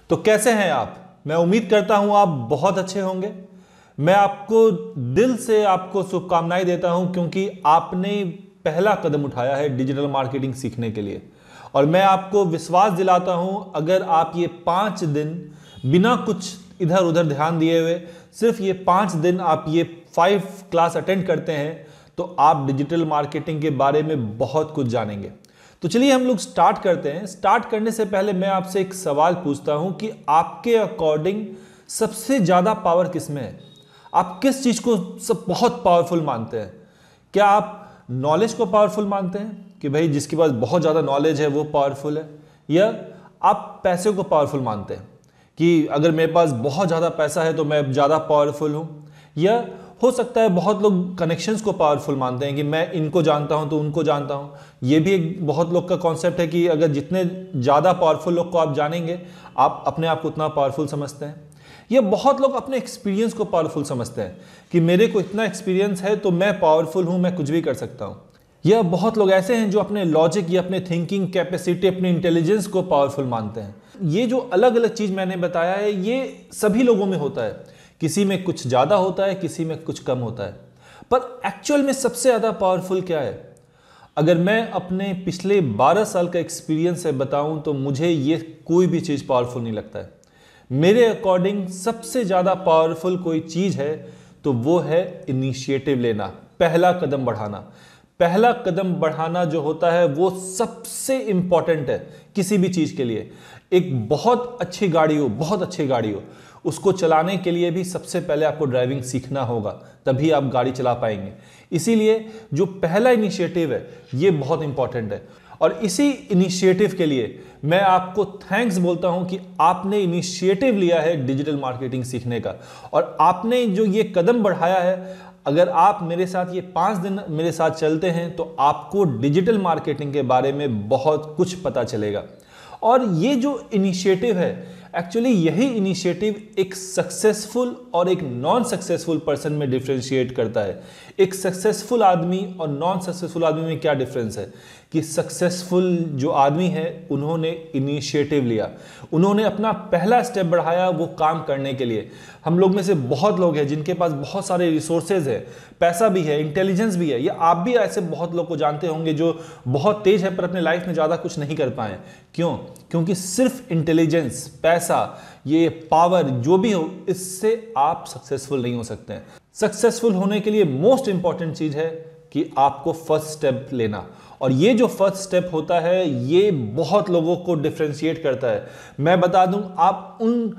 तो कैसे हैं आप? मैं उम्मीद करता हूं आप बहुत अच्छे होंगे। मैं आपको दिल से आपको शुभकामनाएं देता हूं क्योंकि आपने पहला कदम उठाया है डिजिटल मार्केटिंग सीखने के लिए। और मैं आपको विश्वास दिलाता हूं, अगर आप ये 5 दिन बिना कुछ इधर उधर ध्यान दिए हुए सिर्फ ये 5 दिन आप ये 5 क्लास अटेंड करते हैं तो आप डिजिटल मार्केटिंग के बारे में बहुत कुछ जानेंगे। तो चलिए हम लोग स्टार्ट करते हैं। स्टार्ट करने से पहले मैं आपसे एक सवाल पूछता हूं कि आपके अकॉर्डिंग सबसे ज्यादा पावर किसमें है? आप किस चीज को सब बहुत पावरफुल मानते हैं? क्या आप नॉलेज को पावरफुल मानते हैं कि भाई जिसके पास बहुत ज्यादा नॉलेज है वो पावरफुल है, या आप पैसे को पावरफुल मानते हैं कि अगर मेरे पास बहुत ज्यादा पैसा है तो मैं ज्यादा पावरफुल हूं? या हो सकता है बहुत लोग कनेक्शंस को पावरफुल मानते हैं कि मैं इनको जानता हूं तो उनको जानता हूं। ये भी एक बहुत लोग का कॉन्सेप्ट है कि अगर जितने ज़्यादा पावरफुल लोग को आप जानेंगे आप अपने आप को उतना पावरफुल समझते हैं। ये बहुत लोग अपने एक्सपीरियंस को पावरफुल समझते हैं कि मेरे को इतना एक्सपीरियंस है तो मैं पावरफुल हूँ, मैं कुछ भी कर सकता हूँ। यह बहुत लोग ऐसे हैं जो अपने लॉजिक या अपने थिंकिंग कैपेसिटी, अपने इंटेलिजेंस को पावरफुल मानते हैं। ये जो अलग अलग चीज़ मैंने बताया है ये सभी लोगों में होता है। किसी में कुछ ज़्यादा होता है, किसी में कुछ कम होता है। पर एक्चुअल में सबसे ज़्यादा पावरफुल क्या है? अगर मैं अपने पिछले 12 साल का एक्सपीरियंस से बताऊं तो मुझे ये कोई भी चीज़ पावरफुल नहीं लगता है। मेरे अकॉर्डिंग सबसे ज़्यादा पावरफुल कोई चीज़ है तो वो है इनिशिएटिव लेना, पहला कदम बढ़ाना। पहला कदम बढ़ाना जो होता है वो सबसे इंपॉर्टेंट है किसी भी चीज़ के लिए। एक बहुत अच्छी गाड़ी हो, बहुत अच्छी गाड़ी हो, उसको चलाने के लिए भी सबसे पहले आपको ड्राइविंग सीखना होगा, तभी आप गाड़ी चला पाएंगे। इसीलिए जो पहला इनिशिएटिव है ये बहुत इंपॉर्टेंट है। और इसी इनिशिएटिव के लिए मैं आपको थैंक्स बोलता हूं कि आपने इनिशिएटिव लिया है डिजिटल मार्केटिंग सीखने का, और आपने जो ये कदम बढ़ाया है। अगर आप मेरे साथ ये 5 दिन मेरे साथ चलते हैं तो आपको डिजिटल मार्केटिंग के बारे में बहुत कुछ पता चलेगा। और ये जो इनिशिएटिव है, एक्चुअली यही इनिशिएटिव एक सक्सेसफुल और एक नॉन सक्सेसफुल पर्सन में डिफरेंशिएट करता है। एक सक्सेसफुल आदमी और नॉन सक्सेसफुल आदमी में क्या डिफरेंस है कि सक्सेसफुल जो आदमी है उन्होंने इनिशिएटिव लिया, उन्होंने अपना पहला स्टेप बढ़ाया वो काम करने के लिए। हम लोग में से बहुत लोग हैं जिनके पास बहुत सारे रिसोर्सेज है, पैसा भी है, इंटेलिजेंस भी है, या आप भी ऐसे बहुत लोग को जानते होंगे जो बहुत तेज है पर अपने लाइफ में ज़्यादा कुछ नहीं कर पाए। क्यों? क्योंकि सिर्फ इंटेलिजेंस, पैसा, ये पावर जो भी हो, इससे आप सक्सेसफुल नहीं हो सकते हैं। सक्सेसफुल होने के लिए मोस्ट इंपॉर्टेंट चीज है कि आपको फर्स्ट स्टेप लेना, और ये जो फर्स्ट स्टेप होता है ये बहुत लोगों को डिफरेंशिएट करता है। मैं बता दूं, आप उन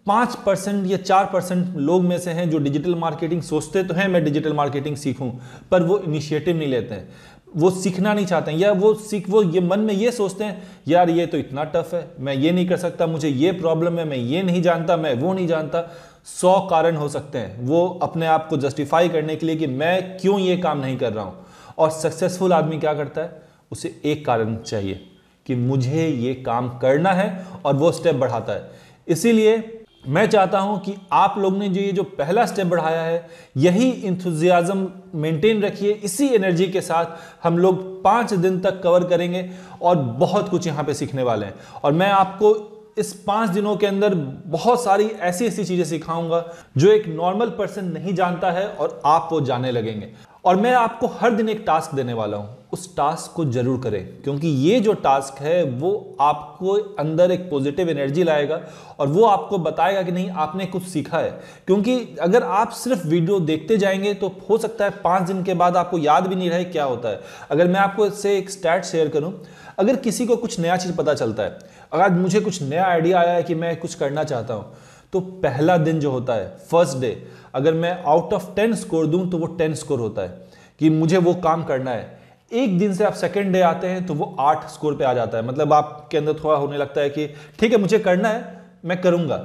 5% या 4% लोग में से हैं जो डिजिटल मार्केटिंग सोचते तो हैं मैं डिजिटल मार्केटिंग सीखूं, पर वो इनिशिएटिव नहीं लेते हैं, वो सीखना नहीं चाहते हैं, या वो ये मन में ये सोचते हैं यार ये तो इतना टफ है, मैं ये नहीं कर सकता, मुझे ये प्रॉब्लम है, मैं ये नहीं जानता, मैं वो नहीं जानता। 100 कारण हो सकते हैं वो अपने आप को जस्टिफाई करने के लिए कि मैं क्यों ये काम नहीं कर रहा हूं। और सक्सेसफुल आदमी क्या करता है? उसे एक कारण चाहिए कि मुझे ये काम करना है, और वो स्टेप बढ़ाता है। इसीलिए मैं चाहता हूं कि आप लोग ने जो ये जो पहला स्टेप बढ़ाया है यही इंथुजियाज्म मेंटेन रखिए। इसी एनर्जी के साथ हम लोग 5 दिन तक कवर करेंगे और बहुत कुछ यहां पे सीखने वाले हैं। और मैं आपको इस 5 दिनों के अंदर बहुत सारी ऐसी ऐसी चीजें सिखाऊंगा जो एक नॉर्मल पर्सन नहीं जानता है, और आप वो जानने लगेंगे। और मैं आपको हर दिन एक टास्क देने वाला हूं, उस टास्क को जरूर करें, क्योंकि ये जो टास्क है वो आपको अंदर एक पॉजिटिव एनर्जी लाएगा और वो आपको बताएगा कि नहीं आपने कुछ सीखा है। क्योंकि अगर आप सिर्फ वीडियो देखते जाएंगे तो हो सकता है 5 दिन के बाद आपको याद भी नहीं रहे क्या होता है। अगर मैं आपको इससे एक स्टैट शेयर करूं, अगर किसी को कुछ नया चीज पता चलता है, अगर मुझे कुछ नया आइडिया आया है कि मैं कुछ करना चाहता हूं, तो पहला दिन जो होता है, फर्स्ट डे, अगर मैं आउट ऑफ 10 स्कोर दूं तो वो 10 स्कोर होता है कि मुझे वो काम करना है। एक दिन से आप सेकंड डे आते हैं तो वो 8 स्कोर पे आ जाता है, मतलब आपके अंदर थोड़ा होने लगता है कि ठीक है मुझे करना है, मैं करूंगा।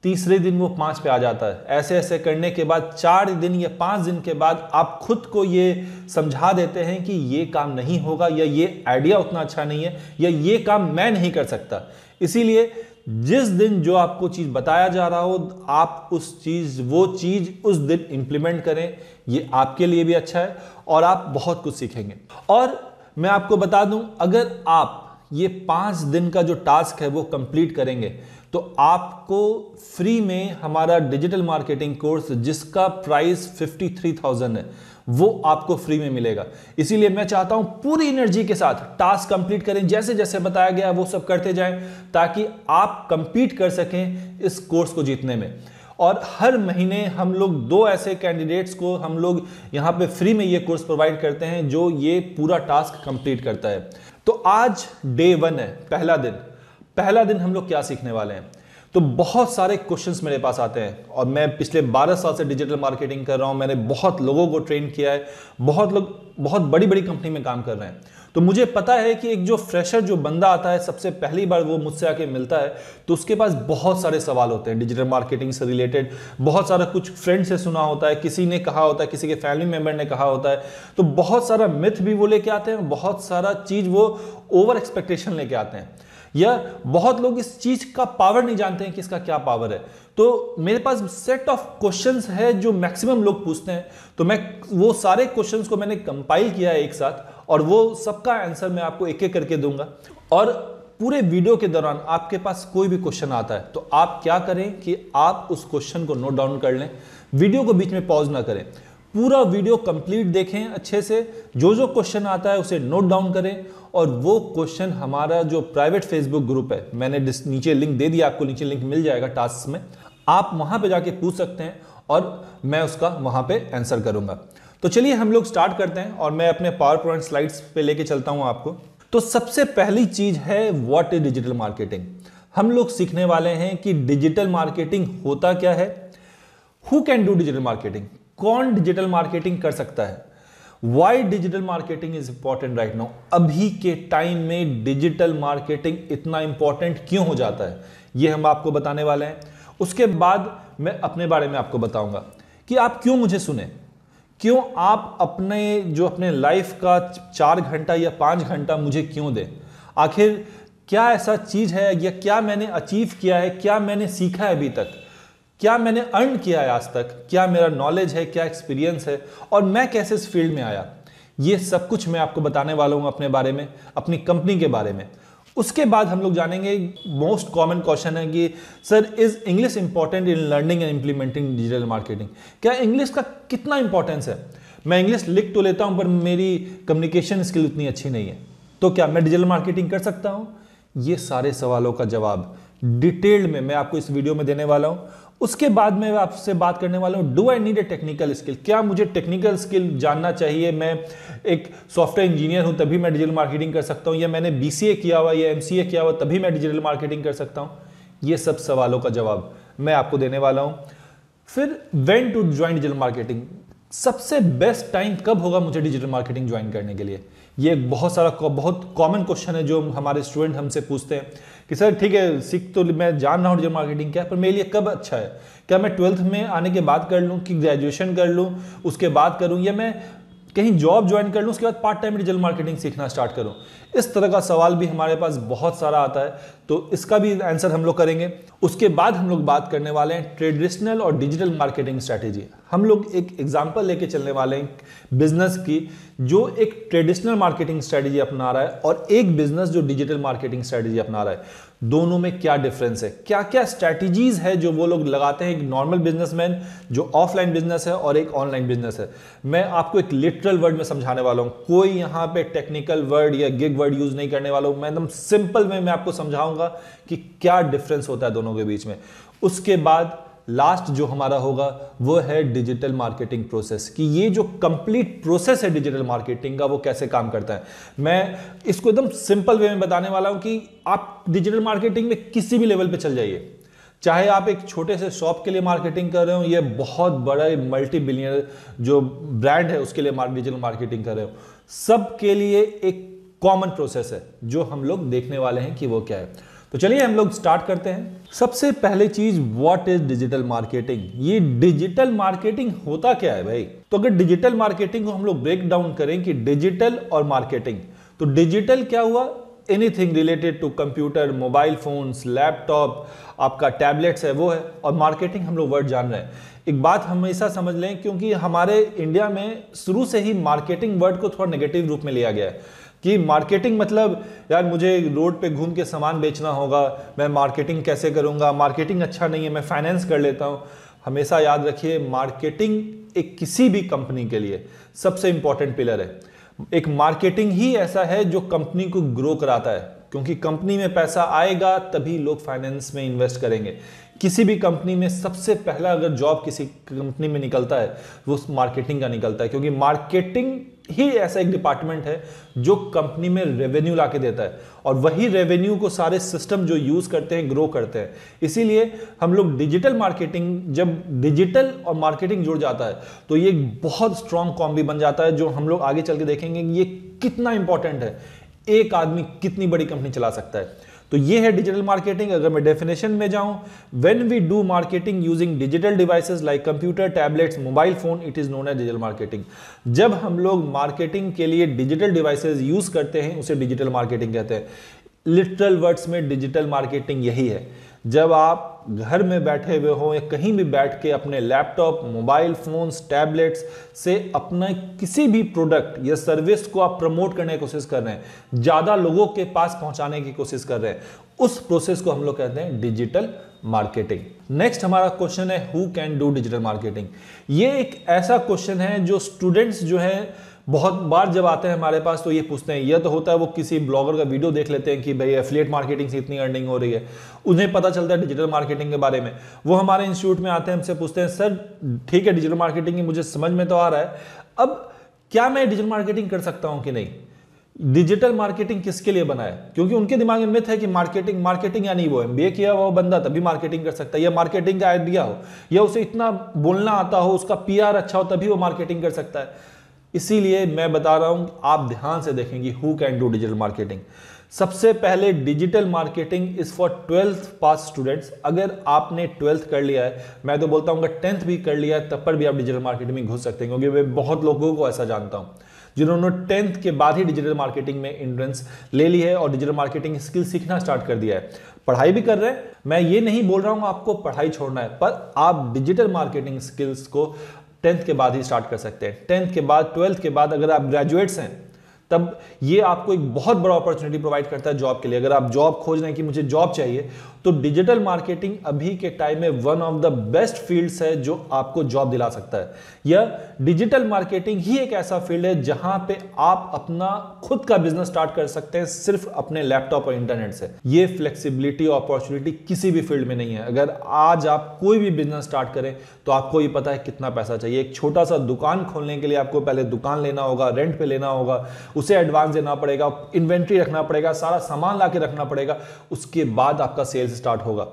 तीसरे दिन वो 5 पे आ जाता है। ऐसे ऐसे करने के बाद 4 दिन या 5 दिन के बाद आप खुद को ये समझा देते हैं कि ये काम नहीं होगा, या ये आइडिया उतना अच्छा नहीं है, या ये काम मैं नहीं कर सकता। इसीलिए जिस दिन जो आपको चीज बताया जा रहा हो आप वो चीज उस दिन इंप्लीमेंट करें। ये आपके लिए भी अच्छा है और आप बहुत कुछ सीखेंगे। और मैं आपको बता दूं, अगर आप ये 5 दिन का जो टास्क है वो कंप्लीट करेंगे तो आपको फ्री में हमारा डिजिटल मार्केटिंग कोर्स जिसका प्राइस 53,000 है वो आपको फ्री में मिलेगा। इसीलिए मैं चाहता हूं पूरी एनर्जी के साथ टास्क कंप्लीट करें, जैसे जैसे बताया गया वो सब करते जाएं ताकि आप कंपीट कर सकें इस कोर्स को जीतने में। और हर महीने हम लोग 2 ऐसे कैंडिडेट्स को हम लोग यहां पे फ्री में ये कोर्स प्रोवाइड करते हैं जो ये पूरा टास्क कंप्लीट करता है। तो आज डे 1 है, पहला दिन हम लोग क्या सीखने वाले हैं। तो बहुत सारे क्वेश्चंस मेरे पास आते हैं और मैं पिछले 12 साल से डिजिटल मार्केटिंग कर रहा हूं, मैंने बहुत लोगों को ट्रेन किया है, बहुत लोग बहुत बड़ी बड़ी कंपनी में काम कर रहे हैं। तो मुझे पता है कि एक जो फ्रेशर जो बंदा आता है, सबसे पहली बार वो मुझसे आके मिलता है तो उसके पास बहुत सारे सवाल होते हैं डिजिटल मार्केटिंग से रिलेटेड, बहुत सारा कुछ फ्रेंड से सुना होता है, किसी ने कहा होता है, किसी के फैमिली मेंबर ने कहा होता है, तो बहुत सारा मिथ भी वो लेके आते हैं, बहुत सारा चीज वो ओवर एक्सपेक्टेशन लेके आते हैं, या बहुत लोग इस चीज का पावर नहीं जानते हैं कि इसका क्या पावर है। तो मेरे पास सेट ऑफ क्वेश्चंस है जो मैक्सिमम लोग पूछते हैं, तो मैं वो सारे क्वेश्चंस को मैंने कंपाइल किया है एक साथ और वो सबका आंसर मैं आपको एक एक करके दूंगा। और पूरे वीडियो के दौरान आपके पास कोई भी क्वेश्चन आता है तो आप क्या करें कि आप उस क्वेश्चन को नोट डाउन कर लें, वीडियो को बीच में पॉज ना करें, पूरा वीडियो कंप्लीट देखें अच्छे से, जो जो क्वेश्चन आता है उसे नोट डाउन करें और वो क्वेश्चन हमारा जो प्राइवेट फेसबुक ग्रुप है, मैंने नीचे लिंक दे दिया, आपको नीचे लिंक मिल जाएगा टास्क में, आप वहां पे जाके पूछ सकते हैं और मैं उसका वहां पे आंसर करूंगा। तो चलिए हम लोग स्टार्ट करते हैं और मैं अपने पावर पॉइंट स्लाइड्स पे लेके चलता हूं आपको। तो सबसे पहली चीज है व्हाट इज डिजिटल मार्केटिंग। हम लोग सीखने वाले हैं कि डिजिटल मार्केटिंग होता क्या है, who can do digital marketing, कौन डिजिटल मार्केटिंग कर सकता है, why digital marketing is important right now, अभी के टाइम में डिजिटल मार्केटिंग इतना इंपॉर्टेंट क्यों हो जाता है, ये हम आपको बताने वाले हैं। उसके बाद मैं अपने बारे में आपको बताऊंगा कि आप क्यों मुझे सुने, क्यों आप अपने लाइफ का 4 घंटा या 5 घंटा मुझे क्यों दें, आखिर क्या ऐसा चीज है या क्या मैंने अचीव किया है, क्या मैंने सीखा है अभी तक, क्या मैंने अर्न किया है आज तक, क्या मेरा नॉलेज है, क्या एक्सपीरियंस है और मैं कैसे इस फील्ड में आया, ये सब कुछ मैं आपको बताने वाला हूं अपने बारे में, अपनी कंपनी के बारे में। उसके बाद हम लोग जानेंगे मोस्ट कॉमन क्वेश्चन है कि sir is English important in learning and implementing digital marketing, क्या इंग्लिश का कितना इंपॉर्टेंस है। मैं इंग्लिश लिख तो लेता हूं पर मेरी कम्युनिकेशन स्किल उतनी अच्छी नहीं है, तो क्या मैं डिजिटल मार्केटिंग कर सकता हूं। ये सारे सवालों का जवाब डिटेल्ड में मैं आपको इस वीडियो में देने वाला हूं। उसके बाद मैं आपसे बात करने वाला हूं do I need a technical skill, क्या मुझे टेक्निकल स्किल जानना चाहिए, मैं एक सॉफ्टवेयर इंजीनियर हूं तभी मैं डिजिटल मार्केटिंग कर सकता हूं, या मैंने बीसीए किया हुआ या एमसीए किया हुआ तभी मैं डिजिटल मार्केटिंग कर सकता हूं। ये सब सवालों का जवाब मैं आपको देने वाला हूं। फिर when to join digital marketing, सबसे बेस्ट टाइम कब होगा मुझे डिजिटल मार्केटिंग ज्वाइन करने के लिए। ये बहुत कॉमन क्वेश्चन है जो हमारे स्टूडेंट हमसे पूछते हैं कि सर ठीक है सीख तो मैं जान रहा हूँ डिजिटल मार्केटिंग क्या है, पर मेरे लिए कब अच्छा है, क्या मैं 12th में आने के बाद कर लूँ कि ग्रेजुएशन कर लूँ उसके बाद करूँ, या मैं कहीं जॉब ज्वाइन कर लूँ उसके बाद पार्ट टाइम डिजिटल मार्केटिंग सीखना स्टार्ट करूँ। इस तरह का सवाल भी हमारे पास बहुत सारा आता है, तो इसका भी आंसर हम लोग करेंगे। उसके बाद हम लोग बात करने वाले हैं ट्रेडिशनल और डिजिटल मार्केटिंग स्ट्रैटेजी। हम लोग एक एग्जांपल लेके चलने वाले हैं बिजनेस की जो एक ट्रेडिशनल मार्केटिंग स्ट्रैटेजी अपना रहा है और एक बिजनेस जो डिजिटल मार्केटिंग स्ट्रैटेजी अपना रहा है, दोनों में क्या डिफरेंस है, क्या क्या स्ट्रैटेजीज है जो वो लोग लगाते हैं, एक नॉर्मल बिजनेसमैन जो ऑफलाइन बिजनेस है और एक ऑनलाइन बिजनेस है। मैं आपको एक लिटरल वर्ड में समझाने वाला हूं, कोई यहां पे टेक्निकल वर्ड या गिग वर्ड यूज नहीं करने वाला हूं, मैं एकदम सिंपल में मैं आपको समझाऊंगा कि क्या डिफरेंस होता है दोनों के बीच में। उसके बाद लास्ट जो हमारा होगा वो है डिजिटल मार्केटिंग प्रोसेस, कि ये जो कंप्लीट प्रोसेस है डिजिटल मार्केटिंग का वो कैसे काम करता है। मैं इसको एकदम सिंपल वे में बताने वाला हूं कि आप डिजिटल मार्केटिंग में किसी भी लेवल पे चल जाइए, चाहे आप एक छोटे से शॉप के लिए मार्केटिंग कर रहे हो या बहुत बड़ा मल्टी बिलियनर जो ब्रांड है उसके लिए डिजिटल मार्केटिंग कर रहे हो, सब के लिए एक कॉमन प्रोसेस है जो हम लोग देखने वाले हैं कि वो क्या है। तो चलिए हम लोग स्टार्ट करते हैं। सबसे पहले चीज व्हाट इज डिजिटल मार्केटिंग, ये डिजिटल मार्केटिंग होता क्या है भाई। तो अगर डिजिटल मार्केटिंग को हम लोग ब्रेक डाउन करें कि डिजिटल और मार्केटिंग, तो डिजिटल क्या हुआ, anything related to computer, mobile phones, laptop, आपका टैबलेट्स है वो है, और मार्केटिंग हम लोग वर्ड जान रहे हैं। एक बात हमेशा समझ लें, क्योंकि हमारे इंडिया में शुरू से ही मार्केटिंग वर्ड को थोड़ा नेगेटिव रूप में लिया गया है। कि मार्केटिंग मतलब यार मुझे रोड पे घूम के सामान बेचना होगा, मैं मार्केटिंग कैसे करूंगा, मार्केटिंग अच्छा नहीं है, मैं फाइनेंस कर लेता हूं। हमेशा याद रखिए, मार्केटिंग एक किसी भी कंपनी के लिए सबसे इंपॉर्टेंट पिलर है। एक मार्केटिंग ही ऐसा है जो कंपनी को ग्रो कराता है, क्योंकि कंपनी में पैसा आएगा तभी लोग फाइनेंस में इन्वेस्ट करेंगे। किसी भी कंपनी में सबसे पहला अगर जॉब किसी कंपनी में निकलता है वो मार्केटिंग का निकलता है, क्योंकि मार्केटिंग ही ऐसा एक डिपार्टमेंट है जो कंपनी में रेवेन्यू लाके देता है, और वही रेवेन्यू को सारे सिस्टम जो यूज करते हैं ग्रो करते हैं। इसीलिए हम लोग डिजिटल मार्केटिंग, जब डिजिटल और मार्केटिंग जुड़ जाता है तो ये एक बहुत स्ट्रॉन्ग कॉम्बी बन जाता है, जो हम लोग आगे चल के देखेंगे कि ये कितना इंपॉर्टेंट है, एक आदमी कितनी बड़ी कंपनी चला सकता है। तो ये है डिजिटल मार्केटिंग। अगर मैं डेफिनेशन में जाऊं, when we do marketing using digital devices like computer, tablets, mobile phone, it is known as digital marketing. जब हम लोग मार्केटिंग के लिए डिजिटल डिवाइसेस यूज करते हैं उसे डिजिटल मार्केटिंग कहते हैं। लिटरल वर्ड्स में डिजिटल मार्केटिंग यही है, जब आप घर में बैठे हुए हो या कहीं भी बैठ के अपने लैपटॉप, मोबाइल फोन्स, टैबलेट्स से अपना किसी भी प्रोडक्ट या सर्विस को आप प्रमोट करने की कोशिश कर रहे हैं, ज्यादा लोगों के पास पहुंचाने की कोशिश कर रहे हैं, उस प्रोसेस को हम लोग कहते हैं डिजिटल मार्केटिंग। नेक्स्ट हमारा क्वेश्चन है, who can do digital marketing. ये एक ऐसा क्वेश्चन है जो स्टूडेंट्स जो है बहुत बार जब आते हैं हमारे पास तो ये पूछते हैं। यह तो होता है वो किसी ब्लॉगर का वीडियो देख लेते हैं कि भाई एफिलिएट मार्केटिंग से इतनी अर्निंग हो रही है, उन्हें पता चलता है डिजिटल मार्केटिंग के बारे में। वो हमारे इंस्टीट्यूट में आते हैं, हमसे पूछते हैं सर ठीक है डिजिटल मार्केटिंग की मुझे समझ में तो आ रहा है, अब क्या मैं डिजिटल मार्केटिंग कर सकता हूं कि नहीं। डिजिटल मार्केटिंग किसके लिए बना है, क्योंकि उनके दिमाग में मिथ है कि मार्केटिंग यानी वो एमबीए किया हुआ बंदा तभी मार्केटिंग कर सकता है, या मार्केटिंग का आइडिया हो, या उसे इतना बोलना आता हो, उसका पीआर अच्छा हो तभी वो मार्केटिंग कर सकता है। इसीलिए मैं बता रहा हूं, आप ध्यान से देखेंगे who can do digital marketing. सबसे पहले digital marketing is for 12th pass students. अगर आपने 12th कर लिया है, मैं तो बोलता हूं 10th भी कर लिया है, तब पर भी आप डिजिटल मार्केटिंग में घुस सकते हैं, क्योंकि मैं बहुत लोगों को ऐसा जानता हूं जिन्होंने 10th के बाद ही डिजिटल मार्केटिंग में एंट्रेंस ले ली है और डिजिटल मार्केटिंग स्किल सीखना स्टार्ट कर दिया है, पढ़ाई भी कर रहे हैं। मैं ये नहीं बोल रहा हूं आपको पढ़ाई छोड़ना है, पर आप डिजिटल मार्केटिंग स्किल्स को 10th के बाद ही स्टार्ट कर सकते हैं। 10th के बाद, 12th के बाद अगर आप ग्रेजुएट्स हैं तब ये आपको एक बहुत बड़ा अपॉर्चुनिटी प्रोवाइड करता है जॉब के लिए। अगर आप जॉब खोज रहे हैं कि मुझे जॉब चाहिए, तो डिजिटल मार्केटिंग अभी के टाइम में one of the best fields है जो आपको जॉब दिला सकता है। यह डिजिटल मार्केटिंग ही एक ऐसा फील्ड है जहां पे आप अपना खुद का बिजनेस स्टार्ट कर सकते हैं सिर्फ अपने लैपटॉप और इंटरनेट से। ये फ्लेक्सिबिलिटी और अपॉर्चुनिटी किसी भी फील्ड में नहीं है। अगर आज आप कोई भी बिजनेस स्टार्ट करें तो आपको ये पता है कितना पैसा चाहिए। एक छोटा सा दुकान खोलने के लिए आपको पहले दुकान लेना होगा, रेंट पे लेना होगा, उसे एडवांस देना पड़ेगा, इन्वेंट्री रखना पड़ेगा, सारा सामान लाके रखना पड़ेगा, उसके बाद आपका सेल्स स्टार्ट होगा।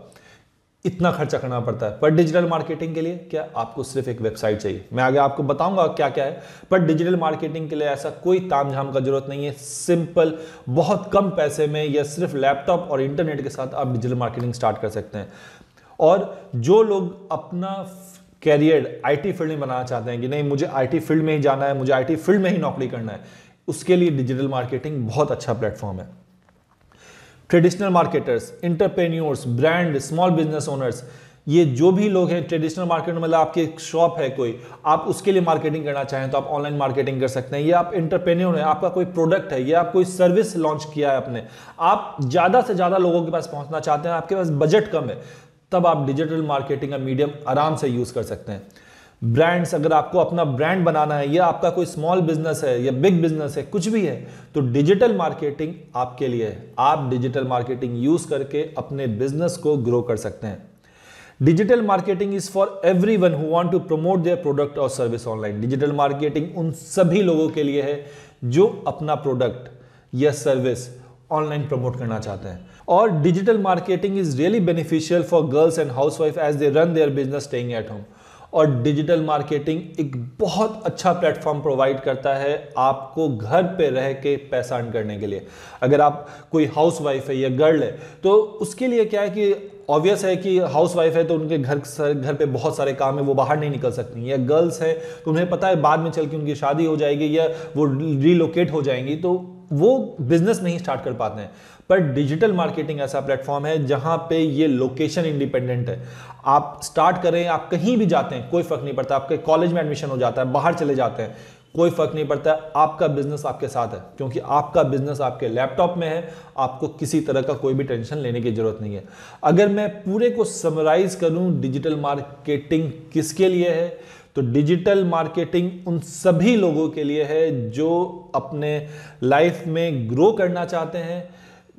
इतना खर्चा करना पड़ता है। पर डिजिटल मार्केटिंग के लिए क्या, आपको सिर्फ एक वेबसाइट चाहिए। मैं आगे आपको बताऊंगा क्या क्या है, पर डिजिटल मार्केटिंग के लिए ऐसा कोई तामझाम का जरूरत नहीं है। सिंपल, बहुत कम पैसे में या सिर्फ लैपटॉप और इंटरनेट के साथ आप डिजिटल मार्केटिंग स्टार्ट कर सकते हैं। और जो लोग अपना कैरियर आईटी फील्ड में बनाना चाहते हैं कि नहीं मुझे आईटी फील्ड में ही जाना है, मुझे आईटी फील्ड में ही नौकरी करना है, उसके लिए डिजिटल मार्केटिंग बहुत अच्छा प्लेटफॉर्म है। Traditional marketers, entrepreneurs, brand, small business owners, ये जो भी लोग हैं ट्रेडिशनल मार्केट में, मतलब आपकी एक शॉप है कोई, आप उसके लिए मार्केटिंग करना चाहें तो आप ऑनलाइन मार्केटिंग कर सकते हैं। ये आप एंटरप्रेन्योर है, आपका कोई प्रोडक्ट है, या आप कोई सर्विस लॉन्च किया है आपने, आप ज्यादा से ज्यादा लोगों के पास पहुंचना चाहते हैं, आपके पास बजट कम है, तब आप डिजिटल मार्केटिंग का मीडियम आराम से यूज कर सकते हैं। ब्रांड्स, अगर आपको अपना ब्रांड बनाना है, या आपका कोई स्मॉल बिजनेस है या बिग बिजनेस है, कुछ भी है, तो डिजिटल मार्केटिंग आपके लिए है। आप डिजिटल मार्केटिंग यूज करके अपने बिजनेस को ग्रो कर सकते हैं। Digital marketing is for everyone who want to promote their product और सर्विस ऑनलाइन। डिजिटल मार्केटिंग उन सभी लोगों के लिए है जो अपना प्रोडक्ट या सर्विस ऑनलाइन प्रमोट करना चाहते हैं। और digital marketing is really beneficial for girls and housewife as they run their business staying at home. और डिजिटल मार्केटिंग एक बहुत अच्छा प्लेटफॉर्म प्रोवाइड करता है आपको घर पे रह के पैसा अर्न करने के लिए। अगर आप कोई हाउसवाइफ है या गर्ल है, तो उसके लिए क्या है कि ऑब्वियस है कि हाउसवाइफ है तो उनके घर पे बहुत सारे काम है, वो बाहर नहीं निकल सकती। या गर्ल्स है तो उन्हें पता है बाद में चल के उनकी शादी हो जाएगी या वो रिलोकेट हो जाएंगी, तो वो बिजनेस नहीं स्टार्ट कर पाते हैं। पर डिजिटल मार्केटिंग ऐसा प्लेटफॉर्म है जहां पे ये लोकेशन इंडिपेंडेंट है। आप स्टार्ट करें, आप कहीं भी जाते हैं, कोई फर्क नहीं पड़ता, आपके कॉलेज में एडमिशन हो जाता है, बाहर चले जाते हैं, कोई फर्क नहीं पड़ता है, आपका बिजनेस आपके साथ है, क्योंकि आपका बिजनेस आपके लैपटॉप में है, आपको किसी तरह का कोई भी टेंशन लेने की जरूरत नहीं है। अगर मैं पूरे को समराइज करूं डिजिटल मार्केटिंग किसके लिए है, तो डिजिटल मार्केटिंग उन सभी लोगों के लिए है जो अपने लाइफ में ग्रो करना चाहते हैं,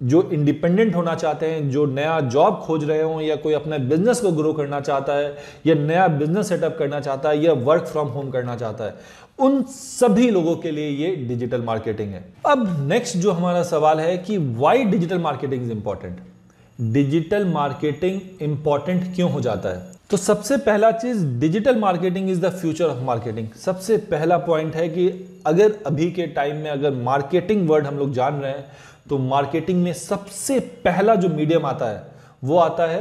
जो इंडिपेंडेंट होना चाहते हैं, जो नया जॉब खोज रहे हो, या कोई अपने बिजनेस को ग्रो करना चाहता है, या नया बिजनेस सेटअप करना चाहता है, या वर्क फ्रॉम होम करना चाहता है, उन सभी लोगों के लिए ये डिजिटल मार्केटिंग है। अब नेक्स्ट जो हमारा सवाल है कि why digital marketing is important, digital marketing important क्यों हो जाता है। तो सबसे पहला चीज, digital marketing is the future of marketing. सबसे पहला पॉइंट है कि अगर अभी के टाइम में अगर मार्केटिंग वर्ड हम लोग जान रहे हैं, तो मार्केटिंग में सबसे पहला जो मीडियम आता है वो आता है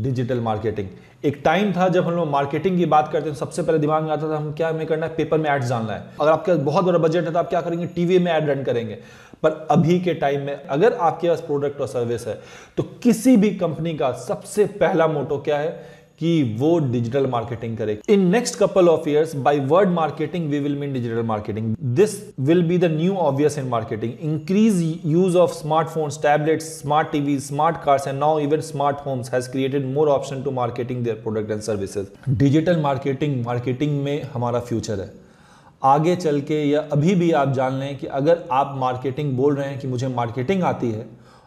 डिजिटल मार्केटिंग। एक टाइम था जब हम लोग मार्केटिंग की बात करते हैं, सबसे पहले दिमाग में आता था हम क्या हमें करना है, पेपर में एड्स डालना है। अगर आपके पास बहुत बड़ा बजट है तो आप क्या करेंगे, टीवी में एड रन करेंगे। पर अभी के टाइम में अगर आपके पास प्रोडक्ट और सर्विस है, तो किसी भी कंपनी का सबसे पहला मोटो क्या है कि वो डिजिटल मार्केटिंग करे। In next couple of years, by word marketing we will mean digital marketing. This will be the new obvious in marketing. Increase use of smartphones, tablets, smart TV, smart cars and now even smart homes has created more option to marketing their product and services. Digital marketing में हमारा future है। आगे चल के या अभी भी आप जान लें कि अगर आप मार्केटिंग बोल रहे हैं कि मुझे मार्केटिंग आती है,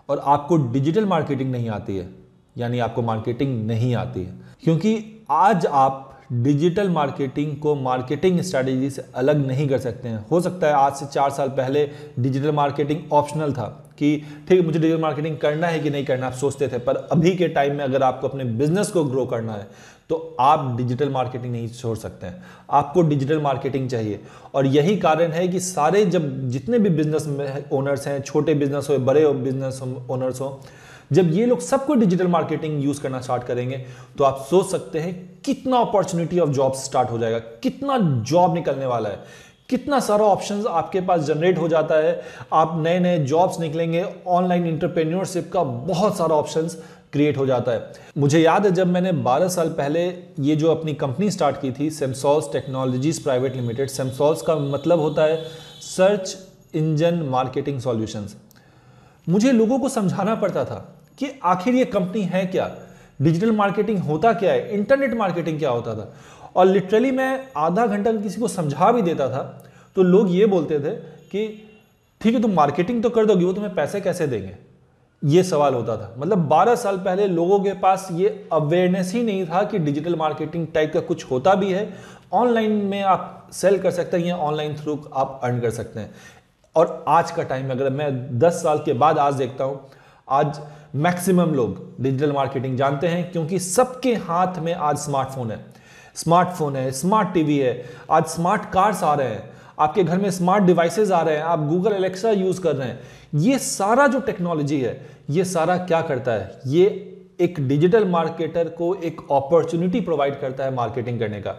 और आपको डिजिटल मार्केटिंग नहीं आती है, यानी आपको मार्केटिंग नहीं आती है। क्योंकि आज आप डिजिटल मार्केटिंग को मार्केटिंग स्ट्रैटेजी से अलग नहीं कर सकते हैं। हो सकता है आज से 4 साल पहले डिजिटल मार्केटिंग ऑप्शनल था कि ठीक है मुझे डिजिटल मार्केटिंग करना है कि नहीं करना, आप सोचते थे। पर अभी के टाइम में अगर आपको अपने बिजनेस को ग्रो करना है तो आप डिजिटल मार्केटिंग नहीं छोड़ सकते हैं, आपको डिजिटल मार्केटिंग चाहिए। और यही कारण है कि सारे जब जितने भी बिजनेस ओनर्स हैं, छोटे बिजनेस हो बड़े बिजनेस ओनर्स हो, जब ये लोग सबको डिजिटल मार्केटिंग यूज करना स्टार्ट करेंगे तो आप सोच सकते हैं कितना अपॉर्चुनिटी ऑफ जॉब स्टार्ट हो जाएगा, कितना जॉब निकलने वाला है, कितना सारा ऑप्शंस आपके पास जनरेट हो जाता है। आप नए नए जॉब्स निकलेंगे, ऑनलाइन एंटरप्रेन्योरशिप का बहुत सारा ऑप्शंस क्रिएट हो जाता है। मुझे याद है जब मैंने 12 साल पहले ये जो अपनी कंपनी स्टार्ट की थी, सेमसॉल्स टेक्नोलॉजीज प्राइवेट लिमिटेड। सेमसॉल्स का मतलब होता है सर्च इंजन मार्केटिंग सॉल्यूशंस। मुझे लोगों को समझाना पड़ता था कि आखिर ये कंपनी है क्या, डिजिटल मार्केटिंग होता क्या है, इंटरनेट मार्केटिंग क्या होता था। और लिटरली मैं आधा घंटा किसी को समझा भी देता था तो लोग ये बोलते थे कि ठीक है तुम मार्केटिंग तो कर दोगे, वो तुम्हें पैसे कैसे देंगे, ये सवाल होता था। मतलब 12 साल पहले लोगों के पास ये अवेयरनेस ही नहीं था कि डिजिटल मार्केटिंग टाइप का कुछ होता भी है, ऑनलाइन में आप सेल कर सकते हैं या ऑनलाइन थ्रू आप अर्न कर सकते हैं। और आज का टाइम में अगर मैं 10 साल के बाद आज देखता हूं, आज मैक्सिमम लोग डिजिटल मार्केटिंग जानते हैं, क्योंकि सबके हाथ में आज स्मार्टफोन है, स्मार्ट टीवी है, आज स्मार्ट कार्स आ रहे हैं, आपके घर में स्मार्ट डिवाइसेस आ रहे हैं, आप गूगल एलेक्सा यूज कर रहे हैं। ये सारा जो टेक्नोलॉजी है, ये सारा क्या करता है, ये एक डिजिटल मार्केटर को एक अपॉर्चुनिटी प्रोवाइड करता है मार्केटिंग करने का।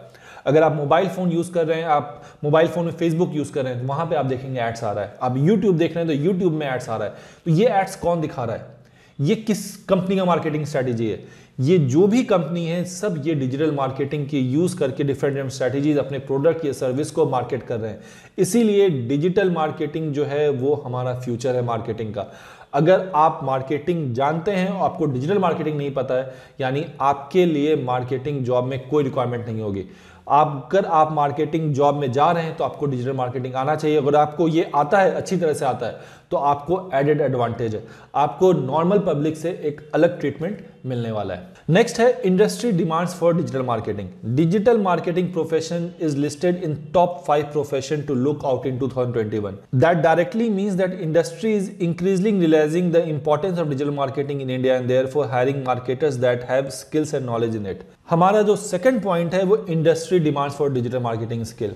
अगर आप मोबाइल फोन यूज कर रहे हैं, आप मोबाइल फोन में फेसबुक यूज कर रहे हैं, तो वहां पे आप देखेंगे एड्स आ रहा है। आप यूट्यूब देख रहे हैं तो यूट्यूब में एड्स आ रहा है। तो ये एड्स कौन दिखा रहा है, ये किस कंपनी का मार्केटिंग स्ट्रैटेजी है। ये जो भी कंपनी है सब ये डिजिटल मार्केटिंग की यूज करके डिफरेंट स्ट्रैटेजीज अपने प्रोडक्ट या सर्विस को मार्केट कर रहे हैं। इसीलिए डिजिटल मार्केटिंग जो है वो हमारा फ्यूचर है मार्केटिंग का। अगर आप मार्केटिंग जानते हैं और आपको डिजिटल मार्केटिंग नहीं पता है, यानी आपके लिए मार्केटिंग जॉब में कोई रिक्वायरमेंट नहीं होगी। अगर आप मार्केटिंग जॉब में जा रहे हैं तो आपको डिजिटल मार्केटिंग आना चाहिए। अगर आपको ये आता है, अच्छी तरह से आता है, तो आपको एडेड एडवांटेज है, आपको नॉर्मल पब्लिक से एक अलग ट्रीटमेंट मिलने वाला है। नेक्स्ट है industry demands for digital marketing. Digital marketing profession is listed in top 5 profession to look out in 2021. That directly means that industry is increasingly realizing the importance of digital marketing in India and therefore hiring marketers that have skills and knowledge in it. हमारा जो second point है वो industry demands for digital marketing skill.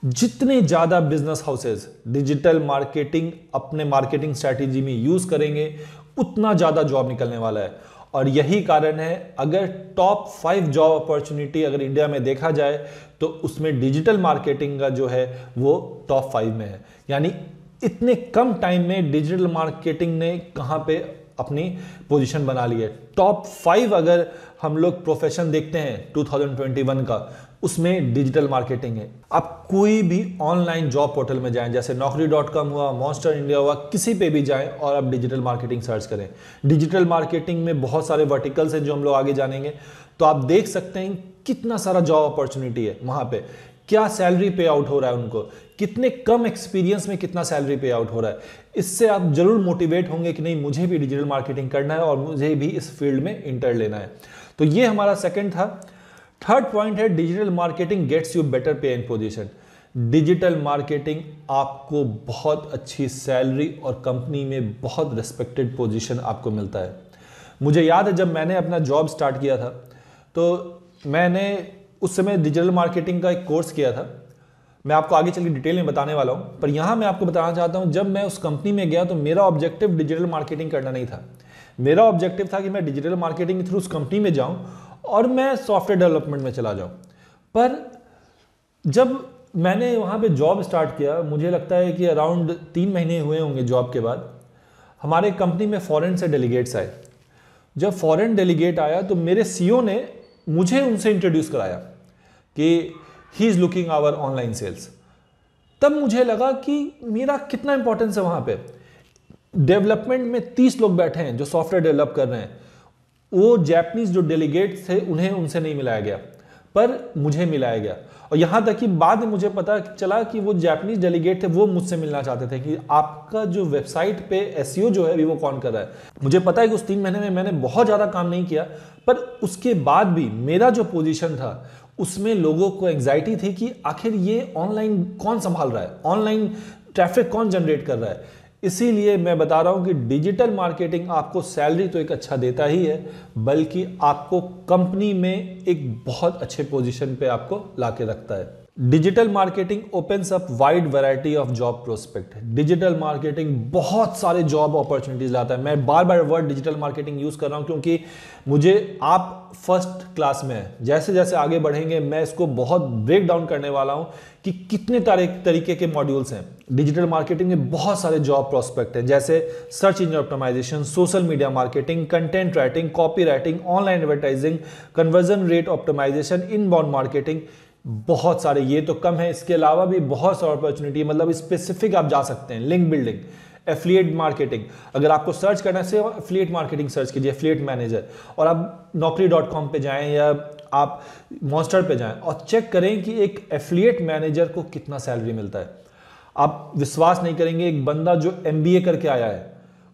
जितने ज्यादा business houses digital marketing अपने marketing strategy में use करेंगे, उतना ज्यादा जॉब निकलने वाला है। और यही कारण है, अगर टॉप 5 जॉब अपॉर्चुनिटी अगर इंडिया में देखा जाए तो उसमें डिजिटल मार्केटिंग का जो है वो टॉप 5 में है। यानी इतने कम टाइम में डिजिटल मार्केटिंग ने कहां पे अपनी पोजीशन बना ली है। टॉप 5 अगर हम लोग प्रोफेशन देखते हैं 2021 का, उसमें डिजिटल मार्केटिंग है। आप कोई भी ऑनलाइन जॉब पोर्टल में जाएं, जैसे naukri.com हुआ, मॉन्स्टर इंडिया हुआ, किसी पे भी जाएं और आप डिजिटल मार्केटिंग सर्च करें। डिजिटल मार्केटिंग में बहुत सारे वर्टिकल्स हैं जो हम लोग आगे जानेंगे, तो आप देख सकते हैं कितना सारा जॉब अपॉर्चुनिटी है वहां पे, क्या सैलरी पे आउट हो रहा है उनको, कितने कम एक्सपीरियंस में कितना सैलरी पे आउट हो रहा है। इससे आप जरूर मोटिवेट होंगे कि नहीं, मुझे भी डिजिटल मार्केटिंग करना है और मुझे भी इस फील्ड में इंटर लेना है। तो ये हमारा सेकंड था। थर्ड पॉइंट है digital marketing gets you better pay and position. Digital marketing आपको बहुत अच्छी सैलरी और कंपनी में बहुत रिस्पेक्टेड पोजीशन आपको मिलता है। मुझे याद है जब मैंने अपना जॉब स्टार्ट किया था तो मैंने उस समय डिजिटल मार्केटिंग का एक कोर्स किया था। मैं आपको आगे चल के डिटेल में बताने वाला हूं, पर यहां मैं आपको बताना चाहता हूं, जब मैं उस कंपनी में गया तो मेरा ऑब्जेक्टिव डिजिटल मार्केटिंग करना नहीं था। मेरा ऑब्जेक्टिव था कि मैं डिजिटल मार्केटिंग के थ्रू उस कंपनी में जाऊं और मैं सॉफ्टवेयर डेवलपमेंट में चला जाऊं। पर जब मैंने वहां पे जॉब स्टार्ट किया, मुझे लगता है कि अराउंड 3 महीने हुए होंगे जॉब के बाद, हमारे कंपनी में फॉरेन से डेलीगेट्स आए। जब फॉरेन डेलीगेट आया तो मेरे सीईओ ने मुझे उनसे इंट्रोड्यूस कराया कि he is looking our online sales. तब मुझे लगा कि मेरा कितना इंपॉर्टेंस है वहां पे। डेवलपमेंट में 30 लोग बैठे हैं जो सॉफ्टवेयर डेवलप कर रहे हैं। वो जैपनीज जो डेलीगेट थे उन्हें उनसे नहीं मिलाया गया, पर मुझे मिलाया गया। और यहां तक कि बाद में मुझे पता चला कि वो जैपनीज डेलीगेट थे, वो मुझसे मिलना चाहते थे कि आपका जो वेबसाइट पे एसईओ जो है अभी वो कौन कर रहा है। मुझे पता है कि उस 3 महीने में मैंने बहुत ज्यादा काम नहीं किया, पर उसके बाद भी मेरा जो पोजीशन था उसमें लोगों को एंग्जाइटी थी कि आखिर ये ऑनलाइन कौन संभाल रहा है, ऑनलाइन ट्रैफिक कौन जनरेट कर रहा है। इसीलिए मैं बता रहा हूं कि डिजिटल मार्केटिंग आपको सैलरी तो एक अच्छा देता ही है, बल्कि आपको कंपनी में एक बहुत अच्छे पोजीशन पे आपको लाके रखता है। Digital marketing opens up wide variety of job prospect. Digital marketing बहुत सारे जॉब अपॉर्चुनिटीज लाता है। मैं बार बार वर्ड डिजिटल मार्केटिंग यूज कर रहा हूं क्योंकि मुझे आप फर्स्ट क्लास में है, जैसे जैसे आगे बढ़ेंगे मैं इसको बहुत ब्रेक डाउन करने वाला हूं कि कितने तरीके के मॉड्यूल्स हैं। डिजिटल मार्केटिंग में बहुत सारे जॉब प्रोस्पेक्ट हैं, जैसे search engine optimisation, social media marketing, content writing, copy writing, online advertising, conversion rate optimisation, inbound marketing, बहुत सारे। ये तो कम है, इसके अलावा भी बहुत सारी अपॉर्चुनिटी है, मतलब स्पेसिफिक आप जा सकते हैं। लिंक बिल्डिंग, एफिलिएट मार्केटिंग, अगर आपको सर्च करना है एफिलिएट मार्केटिंग सर्च कीजिए, एफिलिएट मैनेजर, और आप naukri.com पे जाएं या आप मॉन्स्टर पे जाएं और चेक करें कि एक एफिलिएट मैनेजर को कितना सैलरी मिलता है। आप विश्वास नहीं करेंगे, एक बंदा जो MBA करके आया है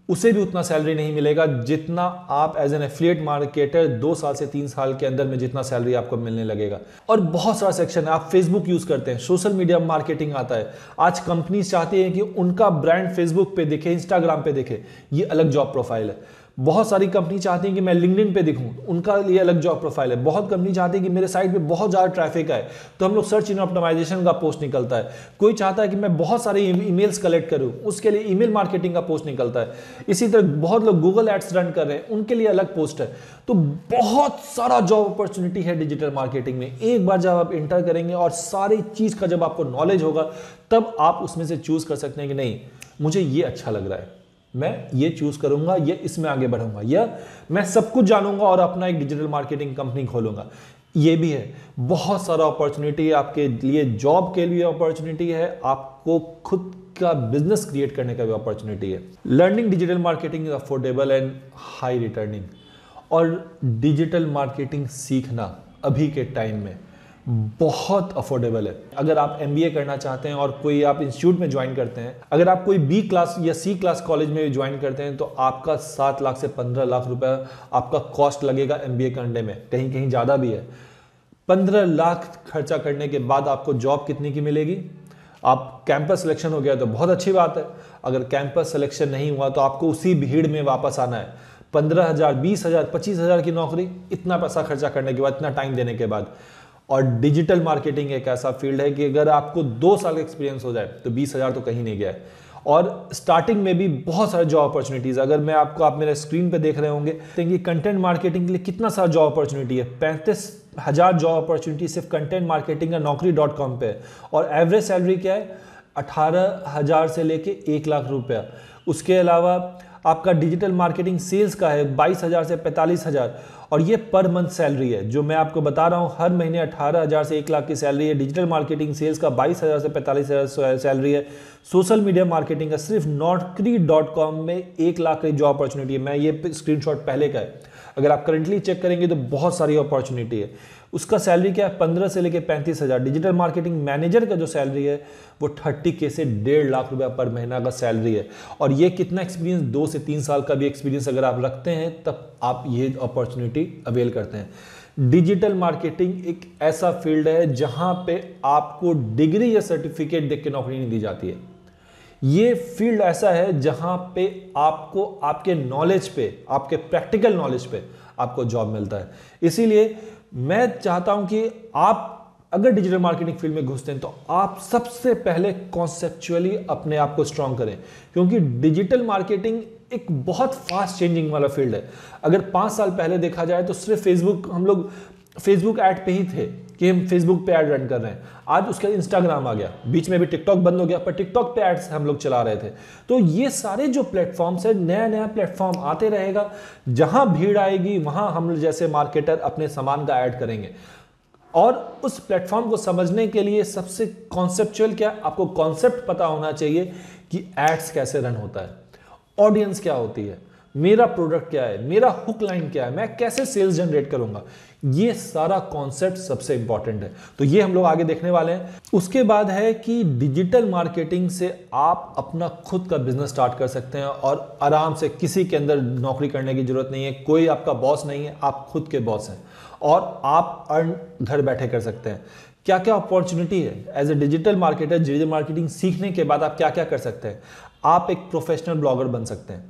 उसे भी उतना सैलरी नहीं मिलेगा जितना आप एज एन एफिलिएट मार्केटर 2 साल से 3 साल के अंदर में जितना सैलरी आपको मिलने लगेगा। और बहुत सारा सेक्शन है। आप फेसबुक यूज करते हैं, सोशल मीडिया मार्केटिंग आता है। आज कंपनीज चाहती है कि उनका ब्रांड फेसबुक पे दिखे, इंस्टाग्राम पे दिखे, ये अलग जॉब प्रोफाइल है। बहुत सारी कंपनी चाहती है कि मैं लिंक्डइन पे दिखूं, उनका लिए अलग जॉब प्रोफाइल है। बहुत कंपनी चाहती है कि मेरे साइट पे बहुत ज़्यादा ट्रैफिक आए, तो हम लोग सर्च इंजन ऑप्टिमाइजेशन का पोस्ट निकलता है। कोई चाहता है कि मैं बहुत सारे ईमेल्स कलेक्ट करूं, उसके लिए ईमेल मार्केटिंग का पोस्ट निकलता है। इसी तरह बहुत लोग गूगल एड्स रन कर रहे हैं, उनके लिए अलग पोस्ट है। तो बहुत सारा जॉब अपॉर्चुनिटी है डिजिटल मार्केटिंग में। एक बार जब आप इंटर करेंगे और सारी चीज़ का जब आपको नॉलेज होगा, तब आप उसमें से चूज कर सकते हैं कि नहीं, मुझे ये अच्छा लग रहा है, मैं ये चूज करूंगा, ये इसमें आगे बढ़ूंगा, या मैं सब कुछ जानूंगा और अपना एक डिजिटल मार्केटिंग कंपनी खोलूंगा। ये भी है। बहुत सारा अपॉर्चुनिटी है आपके लिए, जॉब के लिए अपॉर्चुनिटी है, आपको खुद का बिजनेस क्रिएट करने का भी अपॉर्चुनिटी है। Learning digital marketing is affordable and high returning. और डिजिटल मार्केटिंग सीखना अभी के टाइम में बहुत अफोर्डेबल है। अगर आप MBA करना चाहते हैं और कोई आप इंस्टीट्यूट में ज्वाइन करते हैं, अगर आप कोई B क्लास या C क्लास कॉलेज में ज्वाइन करते हैं, तो आपका 7 लाख से 15 लाख रुपए आपका कॉस्ट लगेगा MBA करने में, कहीं कहीं ज़्यादा भी है। 15 लाख खर्चा करने के बाद आपको जॉब कितनी की मिलेगी? आप कैंपस सिलेक्शन हो गया तो बहुत अच्छी बात है, अगर कैंपस सिलेक्शन नहीं हुआ तो आपको उसी भीड़ में वापस आना है। 15,000, 20,000, 25,000 की नौकरी, इतना पैसा खर्चा करने के बाद, इतना टाइम देने के बाद। और डिजिटल मार्केटिंग एक ऐसा फील्ड है कि अगर आपको 2 साल का एक्सपीरियंस हो जाए तो 20,000 तो कहीं नहीं गया है। और स्टार्टिंग में भी बहुत सारे जॉब अपॉर्चुनिटीज, अगर मैं आपको, आप मेरे स्क्रीन पे देख रहे होंगे, देखिए कंटेंट मार्केटिंग के लिए कितना सारा जॉब अपॉर्चुनिटी है। 35,000 जॉब अपॉर्चुनिटी सिर्फ कंटेंट मार्केटिंग या naukri.com पे है। और एवरेज सैलरी क्या है? 18,000 से लेके 1 लाख रुपया। उसके अलावा आपका डिजिटल मार्केटिंग सेल्स का है 22,000 से 45,000। और ये पर मंथ सैलरी है। जो मैं आपको बता रहा हूँ, हर महीने 18,000 से 1 लाख की सैलरी है। डिजिटल मार्केटिंग सेल्स का 22,000 से 45,000 सैलरी है। सोशल मीडिया मार्केटिंग का सिर्फ naukri.com में 1 लाख की जॉब अपॉर्चुनिटी है। मैं ये स्क्रीनशॉट पहले का है, अगर आप करंटली चेक करेंगे तो बहुत सारी अपॉर्चुनिटी है। उसका सैलरी क्या है, 15 से लेकर 35,000। डिजिटल मार्केटिंग मैनेजर का जो सैलरी है वो 30K से 1.5 लाख रुपया पर महीना का सैलरी है। और ये कितना एक्सपीरियंस, 2 से 3 साल का भी एक्सपीरियंस अगर आप रखते हैं तब आप ये अपॉर्चुनिटी अवेल करते हैं। डिजिटल मार्केटिंग एक ऐसा फील्ड है जहां पे आपको डिग्री या सर्टिफिकेट देख के नौकरी नहीं दी जाती है। ये फील्ड ऐसा है जहां पे आपको आपके नॉलेज पे, आपके प्रैक्टिकल नॉलेज पे आपको जॉब मिलता है। इसीलिए मैं चाहता हूं कि आप अगर डिजिटल मार्केटिंग फील्ड में घुसते हैं तो आप सबसे पहले कॉन्सेप्चुअली अपने आप को स्ट्रांग करें, क्योंकि डिजिटल मार्केटिंग एक बहुत फास्ट चेंजिंग वाला फील्ड है। अगर 5 साल पहले देखा जाए तो सिर्फ फेसबुक, हम लोग फेसबुक ऐड पे ही थे कि हम फेसबुक पे ऐड रन कर रहे हैं। आज उसका इंस्टाग्राम आ गया, बीच में भी टिकटॉक बंद हो गया, पर टिकटॉक पे एड्स हम लोग चला रहे थे। तो ये सारे जो प्लेटफॉर्म्स है, नया नया प्लेटफॉर्म आते रहेगा। जहां भीड़ आएगी वहां हम जैसे मार्केटर अपने सामान का ऐड करेंगे। और उस प्लेटफॉर्म को समझने के लिए सबसे कॉन्सेप्चुअल क्या, आपको कॉन्सेप्ट पता होना चाहिए कि एड्स कैसे रन होता है, ऑडियंस क्या होती है, मेरा प्रोडक्ट क्या है, मेरा हुक लाइन क्या है, मैं कैसे सेल्स जनरेट करूंगा। ये सारा कॉन्सेप्ट सबसे इंपॉर्टेंट है। तो ये हम लोग आगे देखने वाले हैं। उसके बाद है कि डिजिटल मार्केटिंग से आप अपना खुद का बिजनेस स्टार्ट कर सकते हैं और आराम से, किसी के अंदर नौकरी करने की जरूरत नहीं है, कोई आपका बॉस नहीं है, आप खुद के बॉस हैं और आप अर्न घर बैठे कर सकते हैं। क्या क्या अपॉर्चुनिटी है as a digital marketer. Digital marketing सीखने के बाद आप क्या क्या कर सकते हैं। आप एक प्रोफेशनल ब्लॉगर बन सकते हैं,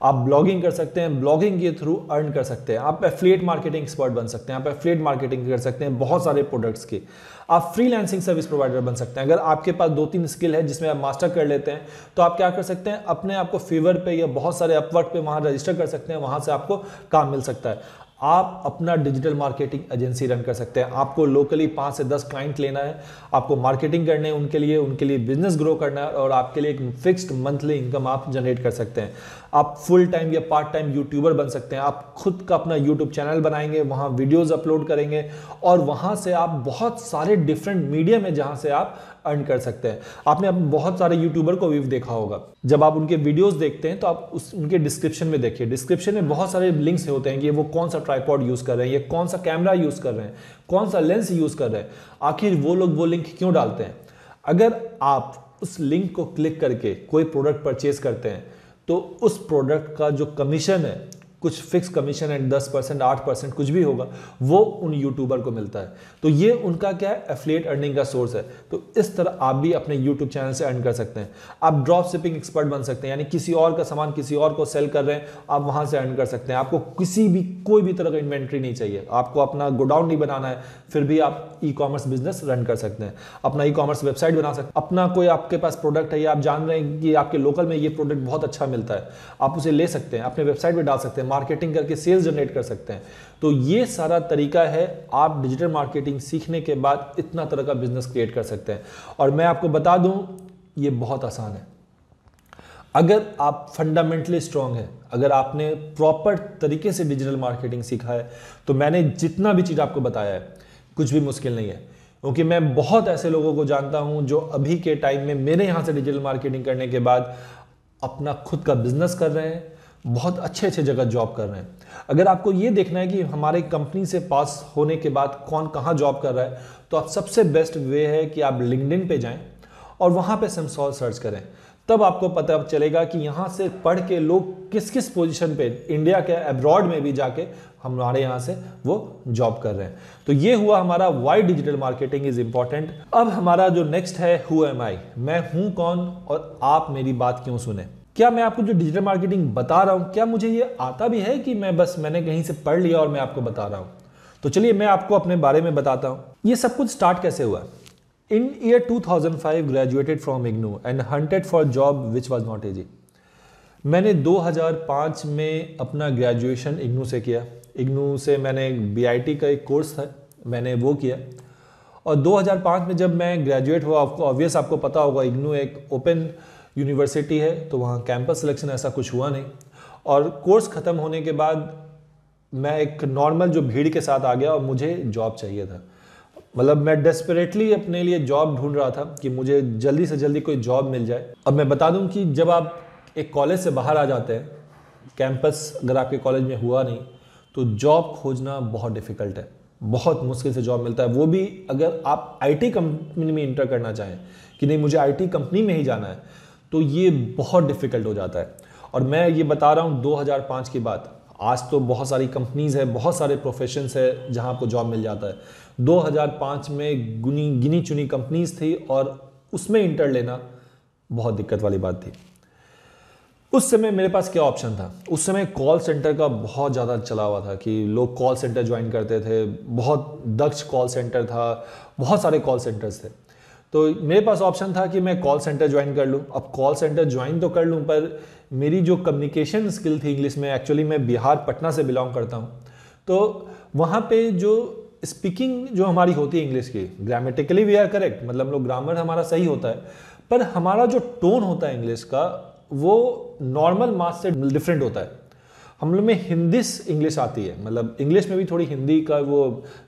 आप ब्लॉगिंग कर सकते हैं, ब्लॉगिंग के थ्रू अर्न कर सकते हैं। आप एफिलिएट मार्केटिंग एक्सपर्ट बन सकते हैं, आप एफिलिएट मार्केटिंग कर सकते हैं बहुत सारे प्रोडक्ट्स की। आप फ्रीलांसिंग सर्विस प्रोवाइडर बन सकते हैं। अगर आपके पास 2-3 स्किल है जिसमें आप मास्टर कर लेते हैं तो आप क्या कर सकते हैं, अपने आप को फीवर पे या बहुत सारे अपवर्क पे वहां रजिस्टर कर सकते हैं, वहां से आपको काम मिल सकता है। आप अपना डिजिटल मार्केटिंग एजेंसी रन कर सकते हैं। आपको लोकली 5 से 10 क्लाइंट लेना है, आपको मार्केटिंग करने हैं उनके लिए बिजनेस ग्रो करना है और आपके लिए एक फिक्स्ड मंथली इनकम आप जनरेट कर सकते हैं। आप फुल टाइम या पार्ट टाइम यूट्यूबर बन सकते हैं। आप खुद का अपना यूट्यूब चैनल बनाएंगे, वहां वीडियोस अपलोड करेंगे और वहां से आप बहुत सारे डिफरेंट मीडियम है जहां से आप अर्न कर सकते हैं। आपने बहुत सारे यूट्यूबर को भी देखा होगा, जब आप उनके वीडियोस देखते हैं तो आप उनके डिस्क्रिप्शन में देखिए, डिस्क्रिप्शन में बहुत सारे लिंक्स होते हैं कि वो कौन सा ट्राइपॉड यूज कर रहे हैं, ये कौन सा कैमरा यूज कर रहे हैं, कौन सा लेंस यूज कर रहे हैं, आखिर वो लोग वो लिंक क्यों डालते हैं। अगर आप उस लिंक को क्लिक करके कोई प्रोडक्ट परचेज करते हैं तो उस प्रोडक्ट का जो कमीशन है, कुछ फिक्स कमीशन है, 10%, 8% कुछ भी होगा, वो उन यूट्यूबर को मिलता है। तो ये उनका क्या है, एफिलिएट अर्निंग का सोर्स है। तो इस तरह आप भी अपने यूट्यूब चैनल से अर्न कर सकते हैं। आप ड्रॉप शिपिंग एक्सपर्ट बन सकते हैं, यानी किसी और का सामान किसी और को सेल कर रहे हैं, आप वहां से अर्न कर सकते हैं। आपको कोई भी तरह का इन्वेंट्री नहीं चाहिए, आपको अपना गोडाउन नहीं बनाना है, फिर भी आप ई कॉमर्स बिजनेस रन कर सकते हैं। अपना ई कॉमर्स वेबसाइट बना सकते हैं। अपना कोई आपके पास प्रोडक्ट है या आप जान रहे हैं कि आपके लोकल में ये प्रोडक्ट बहुत अच्छा मिलता है, आप उसे ले सकते हैं, अपने वेबसाइट पर डाल सकते हैं, मार्केटिंग करके सेल्स जनरेट कर सकते हैं। तो ये सारा तरीका है, आप डिजिटल मार्केटिंग सीखने के बाद इतना तरह का बिजनेस क्रिएट कर सकते हैं। और मैं आपको बता दूं, ये बहुत आसान है। अगर आप फंडामेंटली स्ट्रांग है, अगर आपने प्रॉपर तरीके से डिजिटल मार्केटिंग सीखा है, तो मैंने जितना भी चीज आपको बताया है कुछ भी मुश्किल नहीं है। क्योंकि मैं बहुत ऐसे लोगों को जानता हूं जो अभी के टाइम में मेरे यहां से डिजिटल मार्केटिंग करने के बाद अपना खुद का बिजनेस कर रहे हैं, बहुत अच्छे अच्छे जगह जॉब कर रहे हैं। अगर आपको ये देखना है कि हमारे कंपनी से पास होने के बाद कौन कहाँ जॉब कर रहा है, तो आप सबसे बेस्ट वे है कि आप लिंक्डइन पे जाएं और वहाँ पे सिमसॉल सर्च करें। तब आपको पता चलेगा कि यहाँ से पढ़ के लोग किस किस पोजीशन पे इंडिया के अब्रॉड में भी जाके हमारे यहाँ से वो जॉब कर रहे हैं। तो ये हुआ हमारा why digital marketing is important. अब हमारा जो नेक्स्ट है, हु एम आई, मैं हूँ कौन और आप मेरी बात क्यों सुने। क्या मैं आपको जो डिजिटल मार्केटिंग बता रहा हूं, क्या मुझे ये आता भी है कि मैंने कहीं से पढ़ लिया और मैं आपको बता रहा हूं। तो चलिए मैं आपको अपने बारे में बताता हूं। ये सब कुछ स्टार्ट कैसे हुआ। In year 2005 graduated from IGNOU and hunted for job which was not easy. मैंने 2005 में अपना ग्रेजुएशन इग्नू से किया। इग्नू से मैंने BIT का एक कोर्स था, मैंने वो किया। और 2005 में जब मैं ग्रेजुएट हुआ, आपको पता होगा इग्नू एक ओपन यूनिवर्सिटी है, तो वहाँ कैंपस सिलेक्शन ऐसा कुछ हुआ नहीं। और कोर्स ख़त्म होने के बाद मैं एक नॉर्मल जो भीड़ के साथ आ गया और मुझे जॉब चाहिए था। मतलब मैं डेस्परेटली अपने लिए जॉब ढूंढ रहा था कि मुझे जल्दी से जल्दी कोई जॉब मिल जाए। अब मैं बता दूं कि जब आप एक कॉलेज से बाहर आ जाते हैं, कैंपस अगर आपके कॉलेज में हुआ नहीं, तो जॉब खोजना बहुत डिफ़िकल्ट है, बहुत मुश्किल से जॉब मिलता है। वो भी अगर आप आईटी कंपनी में इंटर करना चाहें कि नहीं मुझे आईटी कंपनी में ही जाना है, तो ये बहुत डिफ़िकल्ट हो जाता है। और मैं ये बता रहा हूँ 2005 की बात। आज तो बहुत सारी कंपनीज़ है, बहुत सारे प्रोफेशंस है जहाँ आपको जॉब मिल जाता है। 2005 में गिनी चुनी कंपनीज थी और उसमें इंटर लेना बहुत दिक्कत वाली बात थी। उस समय मेरे पास क्या ऑप्शन था? उस समय कॉल सेंटर का बहुत ज़्यादा चला हुआ था कि लोग कॉल सेंटर ज्वाइन करते थे, बहुत दक्ष कॉल सेंटर था, बहुत सारे कॉल सेंटर्स थे। तो मेरे पास ऑप्शन था कि मैं कॉल सेंटर ज्वाइन कर लूँ। अब कॉल सेंटर ज्वाइन तो कर लूँ, पर मेरी जो कम्युनिकेशन स्किल थी इंग्लिश में, एक्चुअली मैं बिहार पटना से बिलोंग करता हूँ, तो वहाँ पे जो स्पीकिंग जो हमारी होती है इंग्लिश की, ग्रामेटिकली वी आर करेक्ट, मतलब हम लोग ग्रामर हमारा सही होता है, पर हमारा जो टोन होता है इंग्लिश का वो नॉर्मल मास से डिफरेंट होता है। हम लोग में हिंदिश इंग्लिश आती है, मतलब इंग्लिश में भी थोड़ी हिंदी का वो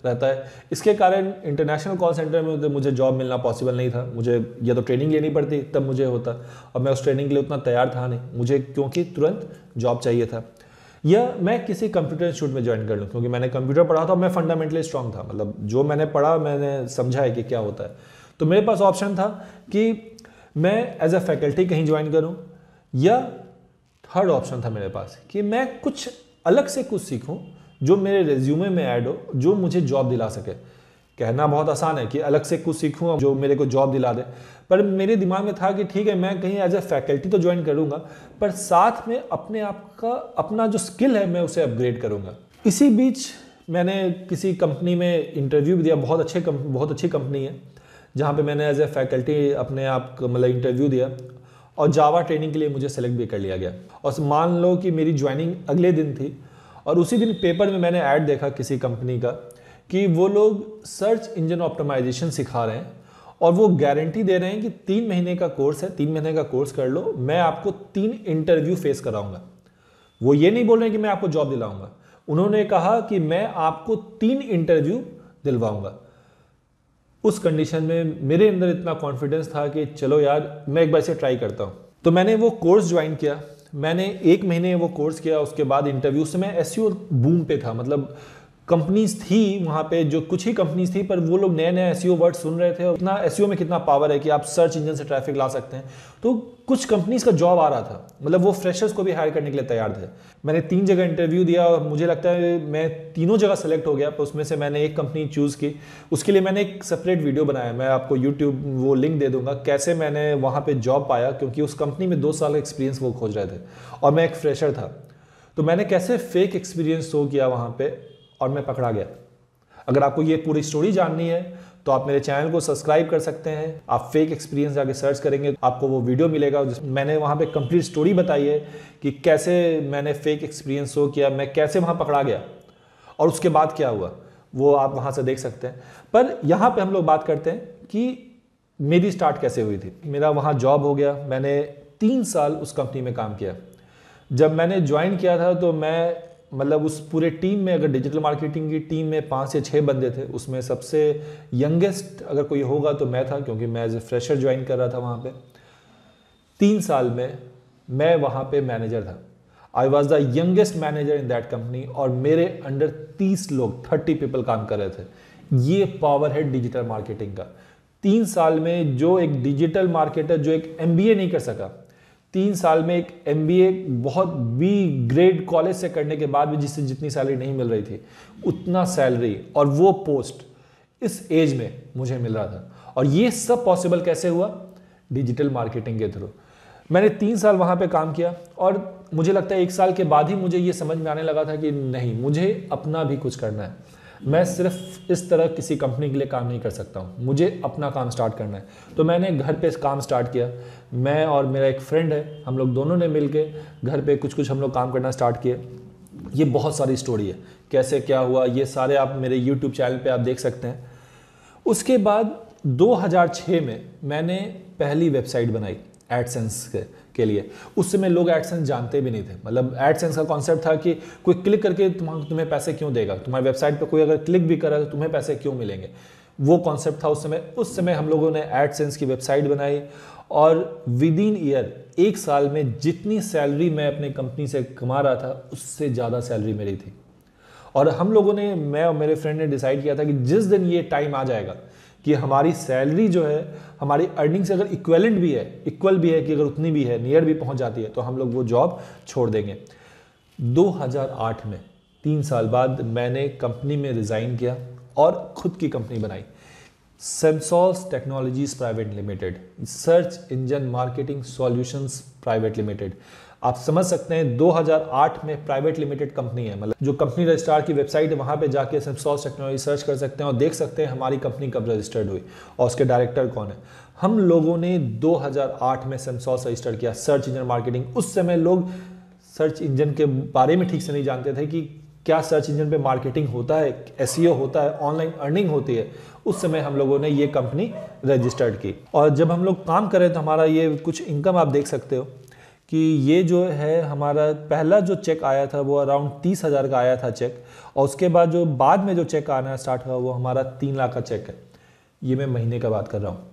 रहता है। इसके कारण इंटरनेशनल कॉल सेंटर में तो मुझे जॉब मिलना पॉसिबल नहीं था। मुझे या तो ट्रेनिंग लेनी पड़ती तब मुझे होता, और मैं उस ट्रेनिंग के लिए उतना तैयार था नहीं मुझे, क्योंकि तुरंत जॉब चाहिए था। या मैं किसी कंप्यूटर इंस्टीट्यूट में ज्वाइन कर लूँ, क्योंकि मैंने कंप्यूटर पढ़ा था, मैं फंडामेंटली स्ट्रांग था, मतलब जो मैंने पढ़ा मैंने समझा है कि क्या होता है। तो मेरे पास ऑप्शन था कि मैं एज अ फैकल्टी कहीं ज्वाइन करूँ, या थर्ड ऑप्शन था मेरे पास कि मैं कुछ अलग से कुछ सीखूं जो मेरे रेज्यूमे में ऐड हो, जो मुझे जॉब दिला सके। कहना बहुत आसान है कि अलग से कुछ सीखूं जो मेरे को जॉब दिला दे, पर मेरे दिमाग में था कि ठीक है मैं कहीं एज ए फैकल्टी तो ज्वाइन करूंगा, पर साथ में अपने आप का अपना जो स्किल है मैं उसे अपग्रेड करूंगा। इसी बीच मैंने किसी कंपनी में इंटरव्यू भी दिया, बहुत अच्छी कंपनी है, जहाँ पे मैंने एज ए फैकल्टी अपने आप मतलब इंटरव्यू दिया और जावा ट्रेनिंग के लिए मुझे सेलेक्ट भी कर लिया गया। और मान लो कि मेरी ज्वाइनिंग अगले दिन थी, और उसी दिन पेपर में मैंने ऐड देखा किसी कंपनी का कि वो लोग सर्च इंजन ऑप्टिमाइजेशन सिखा रहे हैं और वो गारंटी दे रहे हैं कि 3 महीने का कोर्स है, 3 महीने का कोर्स कर लो, मैं आपको 3 इंटरव्यू फेस कराऊंगा। वो ये नहीं बोल रहे हैं कि मैं आपको जॉब दिलाऊंगा, उन्होंने कहा कि मैं आपको 3 इंटरव्यू दिलवाऊंगा। उस कंडीशन में मेरे अंदर इतना कॉन्फिडेंस था कि चलो यार मैं एक बार इसे ट्राई करता हूँ। तो मैंने वो कोर्स ज्वाइन किया, मैंने 1 महीने वो कोर्स किया। उसके बाद इंटरव्यू से मैं एसईओ बूम पे था, मतलब कंपनीज थी वहाँ पे, जो कुछ ही कंपनीज थी, पर वो लोग नए नए एसईओ वर्ड सुन रहे थे और इतना एसईओ में कितना पावर है कि आप सर्च इंजन से ट्रैफिक ला सकते हैं। तो कुछ कंपनीज का जॉब आ रहा था, मतलब वो फ्रेशर्स को भी हायर करने के लिए तैयार थे। मैंने 3 जगह इंटरव्यू दिया और मुझे लगता है मैं तीनों जगह सेलेक्ट हो गया, पर उसमें से मैंने एक कंपनी चूज़ की। उसके लिए मैंने एक सेपरेट वीडियो बनाया, मैं आपको यूट्यूब वो लिंक दे दूंगा, कैसे मैंने वहाँ पर जॉब पाया, क्योंकि उस कंपनी में 2 साल का एक्सपीरियंस वो खोज रहे थे और मैं एक फ्रेशर था। तो मैंने कैसे फेक एक्सपीरियंस शो किया वहाँ पर और मैं पकड़ा गया। अगर आपको ये पूरी स्टोरी जाननी है तो आप मेरे चैनल को सब्सक्राइब कर सकते हैं। आप फेक एक्सपीरियंस जाके सर्च करेंगे, आपको वो वीडियो मिलेगा जिसमें मैंने वहाँ पे कंप्लीट स्टोरी बताई है कि कैसे मैंने फेक एक्सपीरियंस शो किया, मैं कैसे वहाँ पकड़ा गया और उसके बाद क्या हुआ, वो आप वहाँ से देख सकते हैं। पर यहाँ पे हम लोग बात करते हैं कि मेरी स्टार्ट कैसे हुई थी। मेरा वहाँ जॉब हो गया, मैंने 3 साल उस कंपनी में काम किया। जब मैंने ज्वाइन किया था तो मैं मतलब उस पूरे टीम में, अगर डिजिटल मार्केटिंग की टीम में 5 से 6 बंदे थे, उसमें सबसे यंगेस्ट अगर कोई होगा तो मैं था, क्योंकि मैं एज ए फ्रेशर ज्वाइन कर रहा था वहाँ पे। 3 साल में मैं वहाँ पे मैनेजर था। I was the youngest manager in that company और मेरे अंडर 30 लोग 30 पीपल काम कर रहे थे। ये पावर है डिजिटल मार्केटिंग का। 3 साल में जो एक डिजिटल मार्केटर जो एक MBA नहीं कर सका, 3 साल में एक MBA बहुत बी ग्रेड कॉलेज से करने के बाद भी जिससे जितनी सैलरी नहीं मिल रही थी, उतना सैलरी और वो पोस्ट इस एज में मुझे मिल रहा था। और ये सब पॉसिबल कैसे हुआ? डिजिटल मार्केटिंग के थ्रू। मैंने 3 साल वहाँ पे काम किया और मुझे लगता है 1 साल के बाद ही मुझे ये समझ में आने लगा था कि नहीं, मुझे अपना भी कुछ करना है। मैं सिर्फ इस तरह किसी कंपनी के लिए काम नहीं कर सकता हूँ, मुझे अपना काम स्टार्ट करना है। तो मैंने घर पे काम स्टार्ट किया। मैं और मेरा एक फ्रेंड है, हम लोग दोनों ने मिलके घर पे कुछ हम लोग काम करना स्टार्ट किए। ये बहुत सारी स्टोरी है, कैसे क्या हुआ ये सारे आप मेरे यूट्यूब चैनल पे आप देख सकते हैं। उसके बाद 2006 में मैंने पहली वेबसाइट बनाई, एडसेंस के लिए। उस समय लोग एडसेंस जानते भी नहीं थे। मतलब एडसेंस का कॉन्सेप्ट था कि कोई क्लिक करके तुम्हें पैसे क्यों देगा, तुम्हारी वेबसाइट पे कोई अगर क्लिक भी करा तो तुम्हें पैसे क्यों मिलेंगे, वो कॉन्सेप्ट था उस समय। उस समय हम लोगों ने एडसेंस की वेबसाइट बनाई और विद इन ईयर, 1 साल में जितनी सैलरी मैं अपने कंपनी से कमा रहा था उससे ज़्यादा सैलरी मेरी थी। और हम लोगों ने, मैं और मेरे फ्रेंड ने डिसाइड किया था कि जिस दिन ये टाइम आ जाएगा कि हमारी सैलरी जो है हमारी अर्निंग से अगर इक्वल भी है कि अगर उतनी भी है, नियर भी पहुंच जाती है, तो हम लोग वो जॉब छोड़ देंगे। 2008 में 3 साल बाद मैंने कंपनी में रिज़ाइन किया और खुद की कंपनी बनाई, Semsols technologies private limited, search engine marketing solutions private limited. आप समझ सकते हैं 2008 में प्राइवेट लिमिटेड कंपनी है। मतलब जो कंपनी रजिस्ट्रार की वेबसाइट है वहाँ पे जाके सेमसॉल्स टेक्नोलॉजी सर्च कर सकते हैं और देख सकते हैं हमारी कंपनी कब रजिस्टर्ड हुई और उसके डायरेक्टर कौन है। हम लोगों ने 2008 में सेमसॉल्स रजिस्टर किया, सर्च इंजन मार्केटिंग। उस समय लोग सर्च इंजन के बारे में ठीक से नहीं जानते थे कि क्या सर्च इंजन पे मार्केटिंग होता है, एसईओ होता है, ऑनलाइन अर्निंग होती है। उस समय हम लोगों ने ये कंपनी रजिस्टर्ड की और जब हम लोग काम करें तो हमारा ये कुछ इनकम आप देख सकते हो कि ये जो है हमारा पहला जो चेक आया था वो अराउंड 30,000 का आया था चेक, और उसके बाद जो बाद में जो चेक आना स्टार्ट हुआ वो हमारा 3 लाख का चेक है। ये मैं महीने का बात कर रहा हूँ।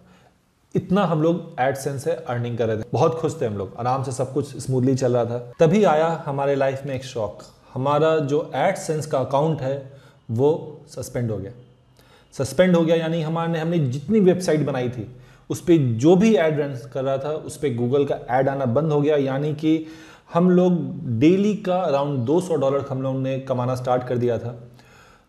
इतना हम लोग एडसेंस से अर्निंग कर रहे थे, बहुत खुश थे हम लोग, आराम से सब कुछ स्मूथली चल रहा था। तभी आया हमारे लाइफ में एक शॉक, हमारा जो एडसेंस का अकाउंट है वो सस्पेंड हो गया। सस्पेंड हो गया यानी हमने जितनी वेबसाइट बनाई थी उस पर जो भी ऐड रन कर रहा था उस पर गूगल का ऐड आना बंद हो गया। यानी कि हम लोग डेली का अराउंड $200 हम लोगों ने कमाना स्टार्ट कर दिया था।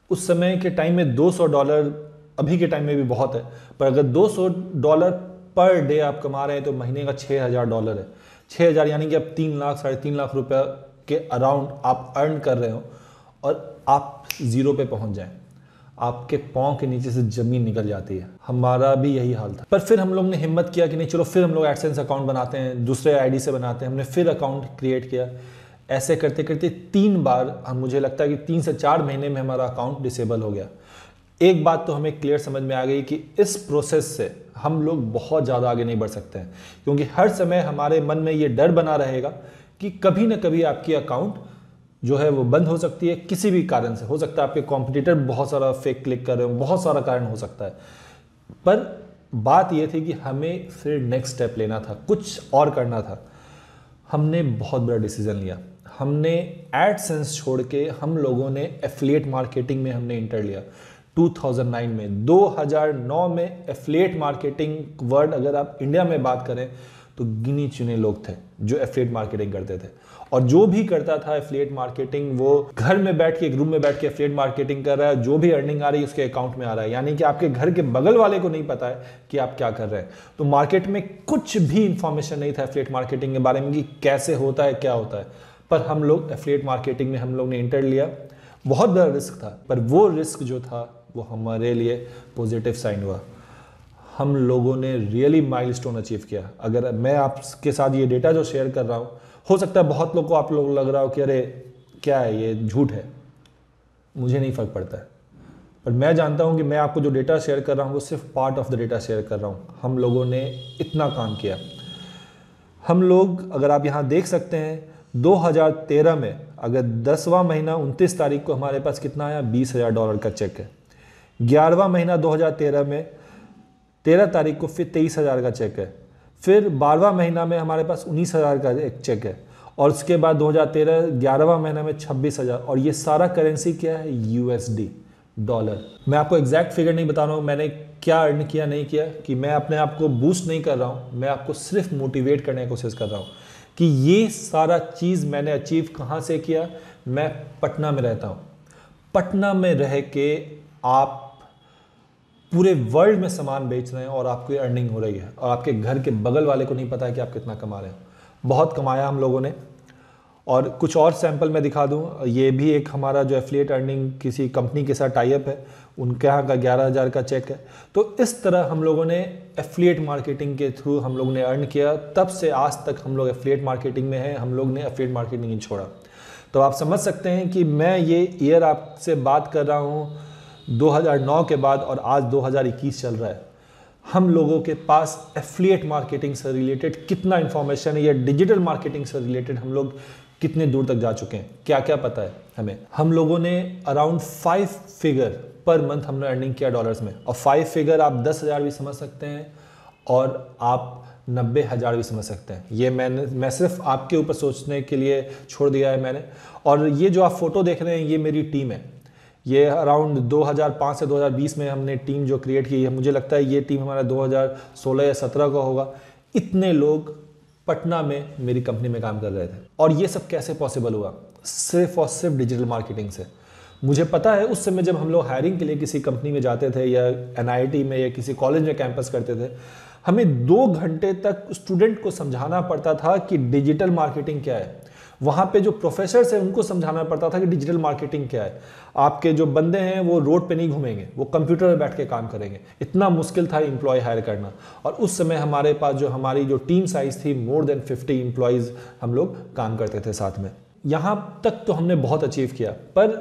उस समय के टाइम में $200 अभी के टाइम में भी बहुत है, पर अगर $200 पर डे आप कमा रहे हैं तो महीने का $6,000 है। 6,000 यानी कि अब 3 लाख 3.5 लाख रुपए के अराउंड आप अर्न कर रहे हो और आप जीरो पे पहुंच जाएं, आपके पाँव के नीचे से जमीन निकल जाती है। हमारा भी यही हाल था, पर फिर हम लोग ने हिम्मत किया कि नहीं चलो फिर हम लोग एडसेंस अकाउंट बनाते हैं, दूसरे आईडी से बनाते हैं। हमने फिर अकाउंट क्रिएट किया। ऐसे करते करते 3 बार मुझे लगता है कि 3 से 4 महीने में हमारा अकाउंट डिसेबल हो गया। एक बात तो हमें क्लियर समझ में आ गई कि इस प्रोसेस से हम लोग बहुत ज़्यादा आगे नहीं बढ़ सकते हैं, क्योंकि हर समय हमारे मन में ये डर बना रहेगा कि कभी ना कभी आपकी अकाउंट जो है वो बंद हो सकती है, किसी भी कारण से। हो सकता है आपके कॉम्पिटिटर बहुत सारा फेक क्लिक कर रहे हो, बहुत सारा कारण हो सकता है। पर बात ये थी कि हमें फिर नेक्स्ट स्टेप लेना था, कुछ और करना था। हमने बहुत बड़ा डिसीजन लिया। हमने एडसेंस छोड़ के हम लोगों ने एफिलिएट मार्केटिंग में हमने इंटर लिया 2009 में। 2009 में एफिलिएट मार्केटिंग वर्ड अगर आप इंडिया में बात करें तो गिने चुने लोग थे जो एफिलिएट मार्केटिंग करते थे, और जो भी करता था एफिलिएट मार्केटिंग वो घर में बैठ के, एक रूम में बैठ के एफिलिएट मार्केटिंग कर रहा है। जो भी अर्निंग आ रही है उसके अकाउंट में आ रहा है, यानी कि आपके घर के बगल वाले को नहीं पता है कि आप क्या कर रहे हैं। तो मार्केट में कुछ भी इंफॉर्मेशन नहीं था एफिलिएट मार्केटिंग के बारे में कि कैसे होता है, क्या होता है। पर हम लोग एफिलिएट मार्केटिंग में हम लोग ने इंटर लिया। बहुत बड़ा रिस्क था, पर वो रिस्क जो था वो हमारे लिए पॉजिटिव साइन हुआ। हम लोगों ने रियली माइलस्टोन अचीव किया। अगर मैं आपके साथ ये डेटा जो शेयर कर रहा हूँ, हो सकता है बहुत लोग को आप लोग लग रहा हो कि अरे क्या है ये, झूठ है। मुझे नहीं फर्क पड़ता है, पर मैं जानता हूँ कि मैं आपको जो डेटा शेयर कर रहा हूँ वो सिर्फ part of the data share कर रहा हूँ। हम लोगों ने इतना काम किया। हम लोग, अगर आप यहाँ देख सकते हैं, 2013 में अगर 10वां महीना 29 तारीख को हमारे पास कितना आया, $20,000 का चेक है। 11वां महीना 2013 में 13 तारीख को फिर 23,000 का चेक है। फिर 12वां महीना में हमारे पास 19,000 का एक चेक है, और उसके बाद 2013 11वां महीना में 26,000। और ये सारा करेंसी क्या है, यूएसडी, डॉलर। मैं आपको एग्जैक्ट फिगर नहीं बता रहा हूँ मैंने क्या अर्न किया नहीं किया, कि मैं अपने आप को बूस्ट नहीं कर रहा हूँ, मैं आपको सिर्फ मोटिवेट करने की कोशिश कर रहा हूँ कि ये सारा चीज़ मैंने अचीव कहाँ से किया। मैं पटना में रहता हूँ। पटना में रह के आप पूरे वर्ल्ड में सामान बेच रहे हैं और आपकी अर्निंग हो रही है, और आपके घर के बगल वाले को नहीं पता है कि आप कितना कमा रहे हो। बहुत कमाया हम लोगों ने। और कुछ और सैंपल मैं दिखा दूं, ये भी एक हमारा जो एफिलिएट अर्निंग किसी कंपनी के साथ टाई अप है, उनके यहाँ का 11,000 का चेक है। तो इस तरह हम लोगों ने एफिलिएट मार्केटिंग के थ्रू हम लोग ने अर्न किया। तब से आज तक हम लोग एफिलिएट मार्केटिंग में हैं, हम लोग ने एफिलिएट मार्केटिंग नहीं छोड़ा। तो आप समझ सकते हैं कि मैं ये ईयर आपसे बात कर रहा हूँ 2009 के बाद, और आज 2021 चल रहा है। हम लोगों के पास एफिलिएट मार्केटिंग से रिलेटेड कितना इंफॉर्मेशन है या डिजिटल मार्केटिंग से रिलेटेड हम लोग कितने दूर तक जा चुके हैं, क्या क्या पता है हमें। हम लोगों ने अराउंड 5 फिगर पर मंथ हमने अर्निंग किया डॉलर्स में, और 5 फिगर आप 10,000 भी समझ सकते हैं और आप 90,000 भी समझ सकते हैं। ये मैं सिर्फ आपके ऊपर सोचने के लिए छोड़ दिया है मैंने। और ये जो आप फोटो देख रहे हैं ये मेरी टीम है। ये अराउंड 2005 से 2020 में हमने टीम जो क्रिएट की है, मुझे लगता है ये टीम हमारा 2016 या 17 का होगा। इतने लोग पटना में मेरी कंपनी में काम कर रहे थे। और ये सब कैसे पॉसिबल हुआ? सिर्फ और सिर्फ डिजिटल मार्केटिंग से। मुझे पता है उस समय जब हम लोग हायरिंग के लिए किसी कंपनी में जाते थे या NIT में या किसी कॉलेज में कैंपस करते थे, हमें 2 घंटे तक स्टूडेंट को समझाना पड़ता था कि डिजिटल मार्केटिंग क्या है। वहाँ पे जो प्रोफेसर्स हैं उनको समझाना पड़ता था कि डिजिटल मार्केटिंग क्या है। आपके जो बंदे हैं वो रोड पे नहीं घूमेंगे, वो कंप्यूटर पे बैठ के काम करेंगे। इतना मुश्किल था एम्प्लॉय हायर करना। और उस समय हमारे पास हमारी जो टीम साइज थी, मोर देन 50 एम्प्लॉयज़ हम लोग काम करते थे साथ में। यहाँ तक तो हमने बहुत अचीव किया, पर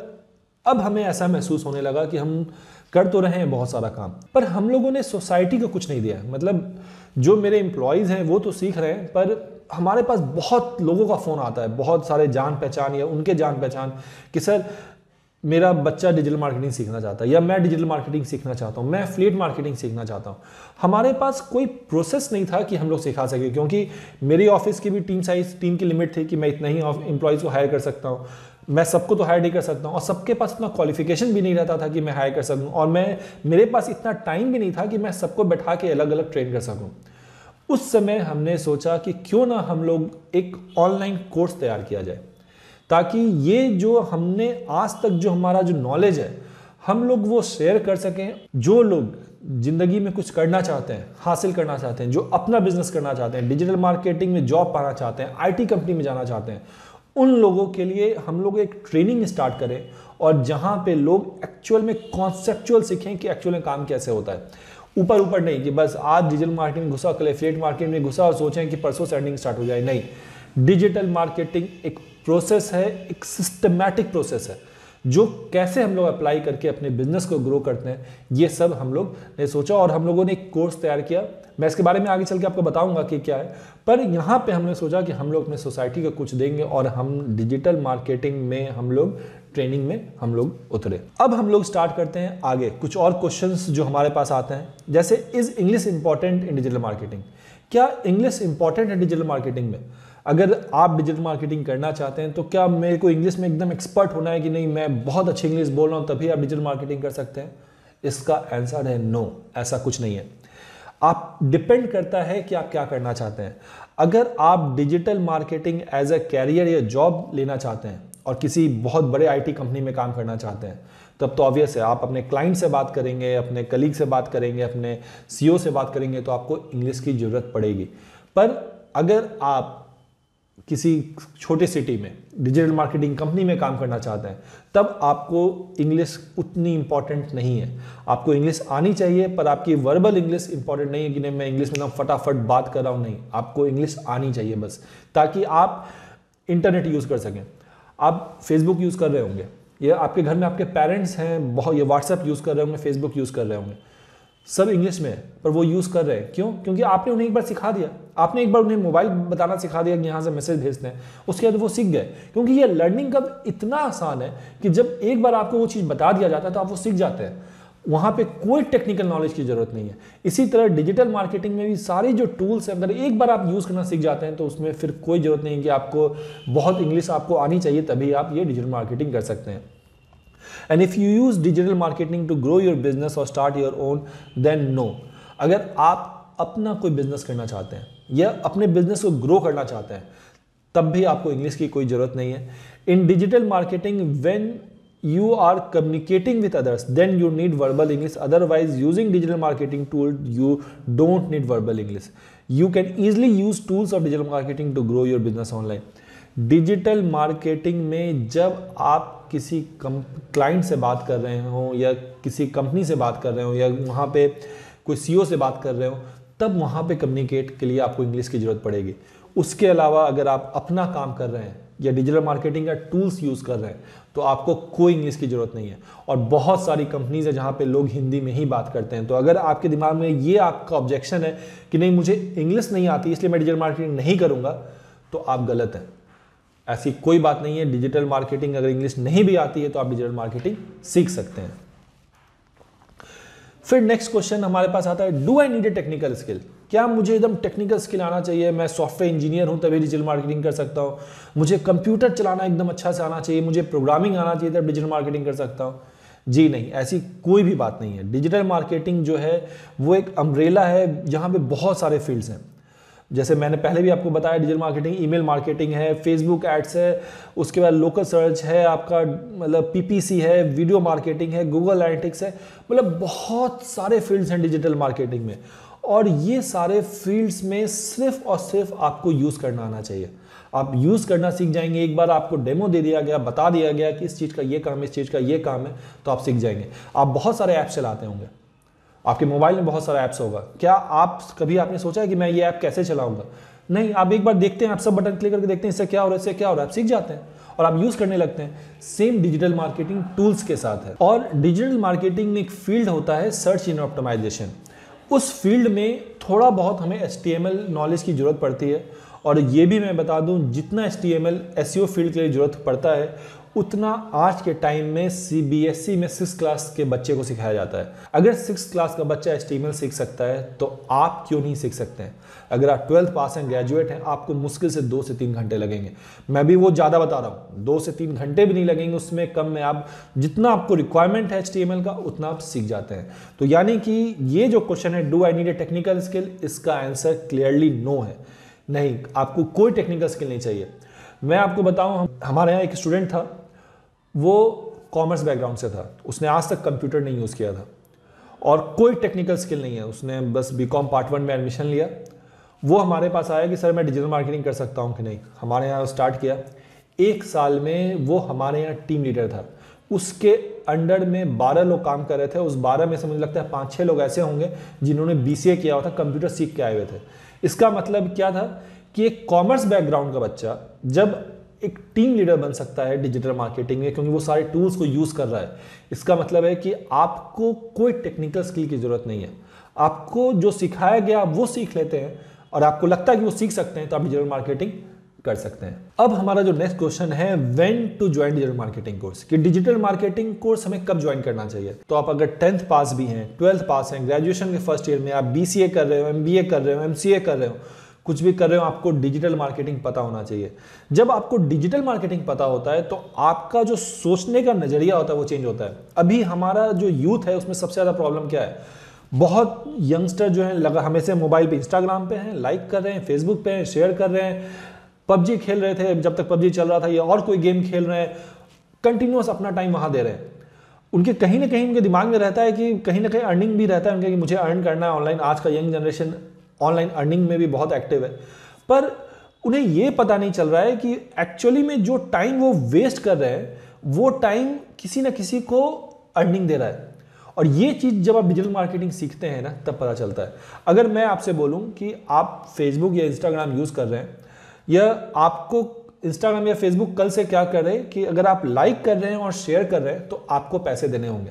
अब हमें ऐसा महसूस होने लगा कि हम कर तो रहे हैं बहुत सारा काम, पर हम लोगों ने सोसाइटी को कुछ नहीं दिया। मतलब जो मेरे एम्प्लॉयज़ हैं वो तो सीख रहे हैं, पर हमारे पास बहुत लोगों का फ़ोन आता है, बहुत सारे जान पहचान या उनके जान पहचान कि सर मेरा बच्चा डिजिटल मार्केटिंग सीखना चाहता है, या मैं डिजिटल मार्केटिंग सीखना चाहता हूँ, मैं एफिलिएट मार्केटिंग सीखना चाहता हूँ। हमारे पास कोई प्रोसेस नहीं था कि हम लोग सिखा सके, क्योंकि मेरी ऑफिस की भी टीम की लिमिट थी कि मैं इतना ही एम्प्लॉयज़ को हायर कर सकता हूँ। मैं सबको तो हायर नहीं कर सकता हूँ, और सबके पास इतना क्वालिफिकेशन भी नहीं रहता था कि मैं हायर कर सकूँ, और मेरे पास इतना टाइम भी नहीं था कि मैं सबको बैठा के अलग अलग ट्रेन कर सकूँ। उस समय हमने सोचा कि क्यों ना हम लोग एक ऑनलाइन कोर्स तैयार किया जाए, ताकि ये जो हमने आज तक जो हमारा जो नॉलेज है हम लोग वो शेयर कर सकें। जो लोग जिंदगी में कुछ करना चाहते हैं, हासिल करना चाहते हैं, जो अपना बिजनेस करना चाहते हैं, डिजिटल मार्केटिंग में जॉब पाना चाहते हैं, IT कंपनी में जाना चाहते हैं, उन लोगों के लिए हम लोग एक ट्रेनिंग स्टार्ट करें, और जहां पे लोग एक्चुअल में कॉन्सेप्चुअल सीखें कि एक्चुअल में काम कैसे होता है। ऊपर ऊपर नहीं कि बस आज डिजिटल मार्केटिंग में घुसा, कल एफिलिएट मार्केटिंग में घुसा और सोचें कि परसों से अर्निंग स्टार्ट हो जाए। नहीं, डिजिटल मार्केटिंग एक प्रोसेस है, एक सिस्टमैटिक प्रोसेस है, जो कैसे हम लोग अप्लाई करके अपने बिजनेस को ग्रो करते हैं, ये सब हम लोग ने सोचा। और हम लोगों ने एक कोर्स तैयार किया। मैं इसके बारे में आगे चल के आपको बताऊंगा कि क्या है, पर यहाँ पे हमने सोचा कि हम लोग अपने सोसाइटी को कुछ देंगे, और हम डिजिटल मार्केटिंग में हम लोग ट्रेनिंग में हम लोग उतरे। अब हम लोग स्टार्ट करते हैं आगे कुछ और क्वेश्चंस जो हमारे पास आते हैं, जैसे is English important in digital marketing? क्या इंग्लिश इंपॉर्टेंट है डिजिटल मार्केटिंग में? अगर आप डिजिटल मार्केटिंग करना चाहते हैं तो क्या मेरे को इंग्लिश में एकदम एक्सपर्ट होना है कि नहीं, मैं बहुत अच्छी इंग्लिश बोल रहा हूँ तभी आप डिजिटल मार्केटिंग कर सकते हैं? इसका आंसर है नो, ऐसा कुछ नहीं है। आप डिपेंड करता है कि आप क्या करना चाहते हैं। अगर आप digital marketing as a career या जॉब लेना चाहते हैं और किसी बहुत बड़े IT कंपनी में काम करना चाहते हैं, तब तो ऑब्वियस है आप अपने क्लाइंट से बात करेंगे, अपने कलीग से बात करेंगे, अपने CEO से बात करेंगे, तो आपको इंग्लिश की ज़रूरत पड़ेगी। पर अगर आप किसी छोटे सिटी में डिजिटल मार्केटिंग कंपनी में काम करना चाहते हैं, तब आपको इंग्लिश उतनी इंपॉर्टेंट नहीं है। आपको इंग्लिश आनी चाहिए, पर आपकी वर्बल इंग्लिश इंपॉर्टेंट नहीं है कि नहीं मैं इंग्लिश में एकदम फटाफट बात कर रहा हूँ। नहीं, आपको इंग्लिश आनी चाहिए बस, ताकि आप इंटरनेट यूज़ कर सकें। आप फेसबुक यूज़ कर रहे होंगे, या आपके घर में आपके पेरेंट्स हैं बहुत, ये व्हाट्सएप यूज़ कर रहे होंगे, फेसबुक यूज़ कर रहे होंगे, सब इंग्लिश में है, पर वो यूज़ कर रहे हैं। क्यों? क्योंकि आपने उन्हें एक बार सिखा दिया, आपने एक बार उन्हें मोबाइल बताना सिखा दिया कि यहाँ से मैसेज भेजते हैं, उसके बाद वो सीख गए। क्योंकि ये लर्निंग का इतना आसान है कि जब एक बार आपको वो चीज़ बता दिया जाता है तो आप वो सीख जाते हैं। वहाँ पे कोई टेक्निकल नॉलेज की जरूरत नहीं है। इसी तरह डिजिटल मार्केटिंग में भी सारी जो टूल्स हैं, अगर एक बार आप यूज़ करना सीख जाते हैं तो उसमें फिर कोई ज़रूरत नहीं है कि आपको बहुत इंग्लिश आपको आनी चाहिए तभी आप ये डिजिटल मार्केटिंग कर सकते हैं। And if you use digital marketing to grow your business or start your own, then no. अगर आप अपना कोई बिजनेस करना चाहते हैं या अपने बिजनेस को ग्रो करना चाहते हैं, तब भी आपको इंग्लिश की कोई ज़रूरत नहीं है। इन digital marketing when you are communicating with others, then you need verbal English. Otherwise, using digital marketing tool, you don't need verbal English. You can easily use tools of digital marketing to grow your business online. Digital marketing में जब आप किसी client से बात कर रहे हो या किसी कंपनी से बात कर रहे हो या वहाँ पे कोई CEO से बात कर रहे हो, तब वहाँ पे कम्युनिकेट के लिए आपको इंग्लिश की ज़रूरत पड़ेगी। उसके अलावा अगर आप अपना काम कर रहे हैं या डिजिटल मार्केटिंग का टूल्स यूज़ कर रहे हैं तो आपको कोई इंग्लिश की ज़रूरत नहीं है। और बहुत सारी कंपनीज है जहाँ पे लोग हिंदी में ही बात करते हैं। तो अगर आपके दिमाग में ये आपका ऑब्जेक्शन है कि नहीं मुझे इंग्लिश नहीं आती इसलिए मैं डिजिटल मार्केटिंग नहीं करूँगा, तो आप गलत हैं। ऐसी कोई बात नहीं है। डिजिटल मार्केटिंग अगर इंग्लिश नहीं भी आती है तो आप डिजिटल मार्केटिंग सीख सकते हैं। फिर नेक्स्ट क्वेश्चन हमारे पास आता है, do I need a technical skill? क्या मुझे एकदम टेक्निकल स्किल आना चाहिए? मैं सॉफ्टवेयर इंजीनियर हूं तभी डिजिटल मार्केटिंग कर सकता हूं, मुझे कंप्यूटर चलाना एकदम अच्छा से आना चाहिए, मुझे प्रोग्रामिंग आना चाहिए तब डिजिटल मार्केटिंग कर सकता हूं? जी नहीं, ऐसी कोई भी बात नहीं है। डिजिटल मार्केटिंग जो है वो एक अम्ब्रेला है जहां पे बहुत सारे फील्ड्स हैं। जैसे मैंने पहले भी आपको बताया, डिजिटल मार्केटिंग ईमेल मार्केटिंग है, फेसबुक एड्स है, उसके बाद लोकल सर्च है, आपका मतलब पीपीसी है, वीडियो मार्केटिंग है, गूगल एनालिटिक्स है, मतलब बहुत सारे फील्ड्स हैं डिजिटल मार्केटिंग में। और ये सारे फील्ड्स में सिर्फ और सिर्फ आपको यूज़ करना आना चाहिए। आप यूज़ करना सीख जाएंगे, एक बार आपको डेमो दे दिया गया, बता दिया गया कि इस चीज़ का ये काम है, इस चीज़ का ये काम है, तो आप सीख जाएंगे। आप बहुत सारे ऐप्स चलाते होंगे, आपके मोबाइल में बहुत सारा ऐप्स होगा। क्या आप कभी आपने सोचा है कि मैं ये ऐप कैसे चलाऊंगा? नहीं, आप एक बार देखते हैं, आप सब बटन क्लिक करके देखते हैं इससे क्या हो रहा है, इससे क्या हो रहा है, आप सीख जाते हैं और आप यूज करने लगते हैं। सेम डिजिटल मार्केटिंग टूल्स के साथ है। और डिजिटल मार्केटिंग में एक फील्ड होता है सर्च इंजन ऑप्टिमाइजेशन। उस फील्ड में थोड़ा बहुत हमें HTML नॉलेज की जरूरत पड़ती है। और ये भी मैं बता दूं, जितना HTML SEO फील्ड के लिए जरूरत पड़ता है उतना आज के टाइम में CBSE में 6th क्लास के बच्चे को सिखाया जाता है। अगर 6th क्लास का बच्चा HTML सीख सकता है तो आप क्यों नहीं सीख सकते हैं? अगर आप 12th पास हैं, ग्रेजुएट हैं, आपको मुश्किल से 2 से 3 घंटे लगेंगे। मैं भी वो ज़्यादा बता रहा हूँ, 2 से 3 घंटे भी नहीं लगेंगे, उसमें कम में आप जितना आपको रिक्वायरमेंट है HTML का उतना आप सीख जाते हैं। तो यानी कि ये जो क्वेश्चन है, do I need a technical skill, इसका आंसर क्लियरली नो है। नहीं, आपको कोई टेक्निकल स्किल नहीं चाहिए। मैं आपको बताऊं, हमारे यहाँ एक स्टूडेंट था, वो कॉमर्स बैकग्राउंड से था, उसने आज तक कंप्यूटर नहीं यूज़ किया था और कोई टेक्निकल स्किल नहीं है। उसने बस BCom पार्ट 1 में एडमिशन लिया। वो हमारे पास आया कि सर मैं डिजिटल मार्केटिंग कर सकता हूँ कि नहीं। हमारे यहाँ स्टार्ट किया, 1 साल में वो हमारे यहाँ टीम लीडर था। उसके अंडर में 12 लोग काम कर रहे थे। उस 12 में से मुझे लगता है 5-6 लोग ऐसे होंगे जिन्होंने BCA किया हुआ था, कंप्यूटर सीख के आए हुए थे। इसका मतलब क्या था कि एक कॉमर्स बैकग्राउंड का बच्चा जब एक टीम लीडर बन सकता है डिजिटल मार्केटिंग में, क्योंकि वो सारे टूल्स को यूज़ कर रहा है, इसका मतलब है कि आपको कोई टेक्निकल स्किल की ज़रूरत नहीं है। आपको जो सिखाया गया वो सीख लेते हैं और आपको लगता है कि वो सीख सकते हैं तो आप डिजिटल मार्केटिंग कर सकते हैं। अब हमारा जो नेक्स्ट क्वेश्चन है, when to join digital marketing course, कि डिजिटल मार्केटिंग कोर्स हमें कब ज्वाइन करना चाहिए। तो आप अगर 10th पास भी हैं, 12th पास हैं, ग्रेजुएशन के फर्स्ट ईयर में, आप BCA कर रहे हो, MBA कर रहे हो, MCA कर रहे हो, कुछ भी कर रहे हो, आपको डिजिटल मार्केटिंग पता होना चाहिए। जब आपको डिजिटल मार्केटिंग पता होता है तो आपका जो सोचने का नजरिया होता है वो चेंज होता है। अभी हमारा जो यूथ है उसमें सबसे ज़्यादा प्रॉब्लम क्या है, बहुत यंगस्टर जो है लगा हमेशा मोबाइल पे, इंस्टाग्राम पे हैं, लाइक कर रहे हैं, फेसबुक पे हैं, शेयर कर रहे हैं, PUBG खेल रहे थे जब तक PUBG चल रहा था, या और कोई गेम खेल रहे हैं, कंटिन्यूस अपना टाइम वहाँ दे रहे हैं। उनके कहीं ना कहीं उनके दिमाग में रहता है कि कहीं ना कहीं अर्निंग भी रहता है उनके, कि मुझे अर्न करना है ऑनलाइन। आज का यंग जनरेशन ऑनलाइन अर्निंग में भी बहुत एक्टिव है, पर उन्हें यह पता नहीं चल रहा है कि एक्चुअली में जो टाइम वो वेस्ट कर रहे हैं वो टाइम किसी ना किसी को अर्निंग दे रहा है। और ये चीज़ जब आप डिजिटल मार्केटिंग सीखते हैं ना तब पता चलता है। अगर मैं आपसे बोलूं कि आप फेसबुक या इंस्टाग्राम यूज़ कर रहे हैं, या आपको इंस्टाग्राम या फेसबुक कल से क्या कर रहे हैं कि अगर आप लाइक कर रहे हैं और शेयर कर रहे हैं तो आपको पैसे देने होंगे।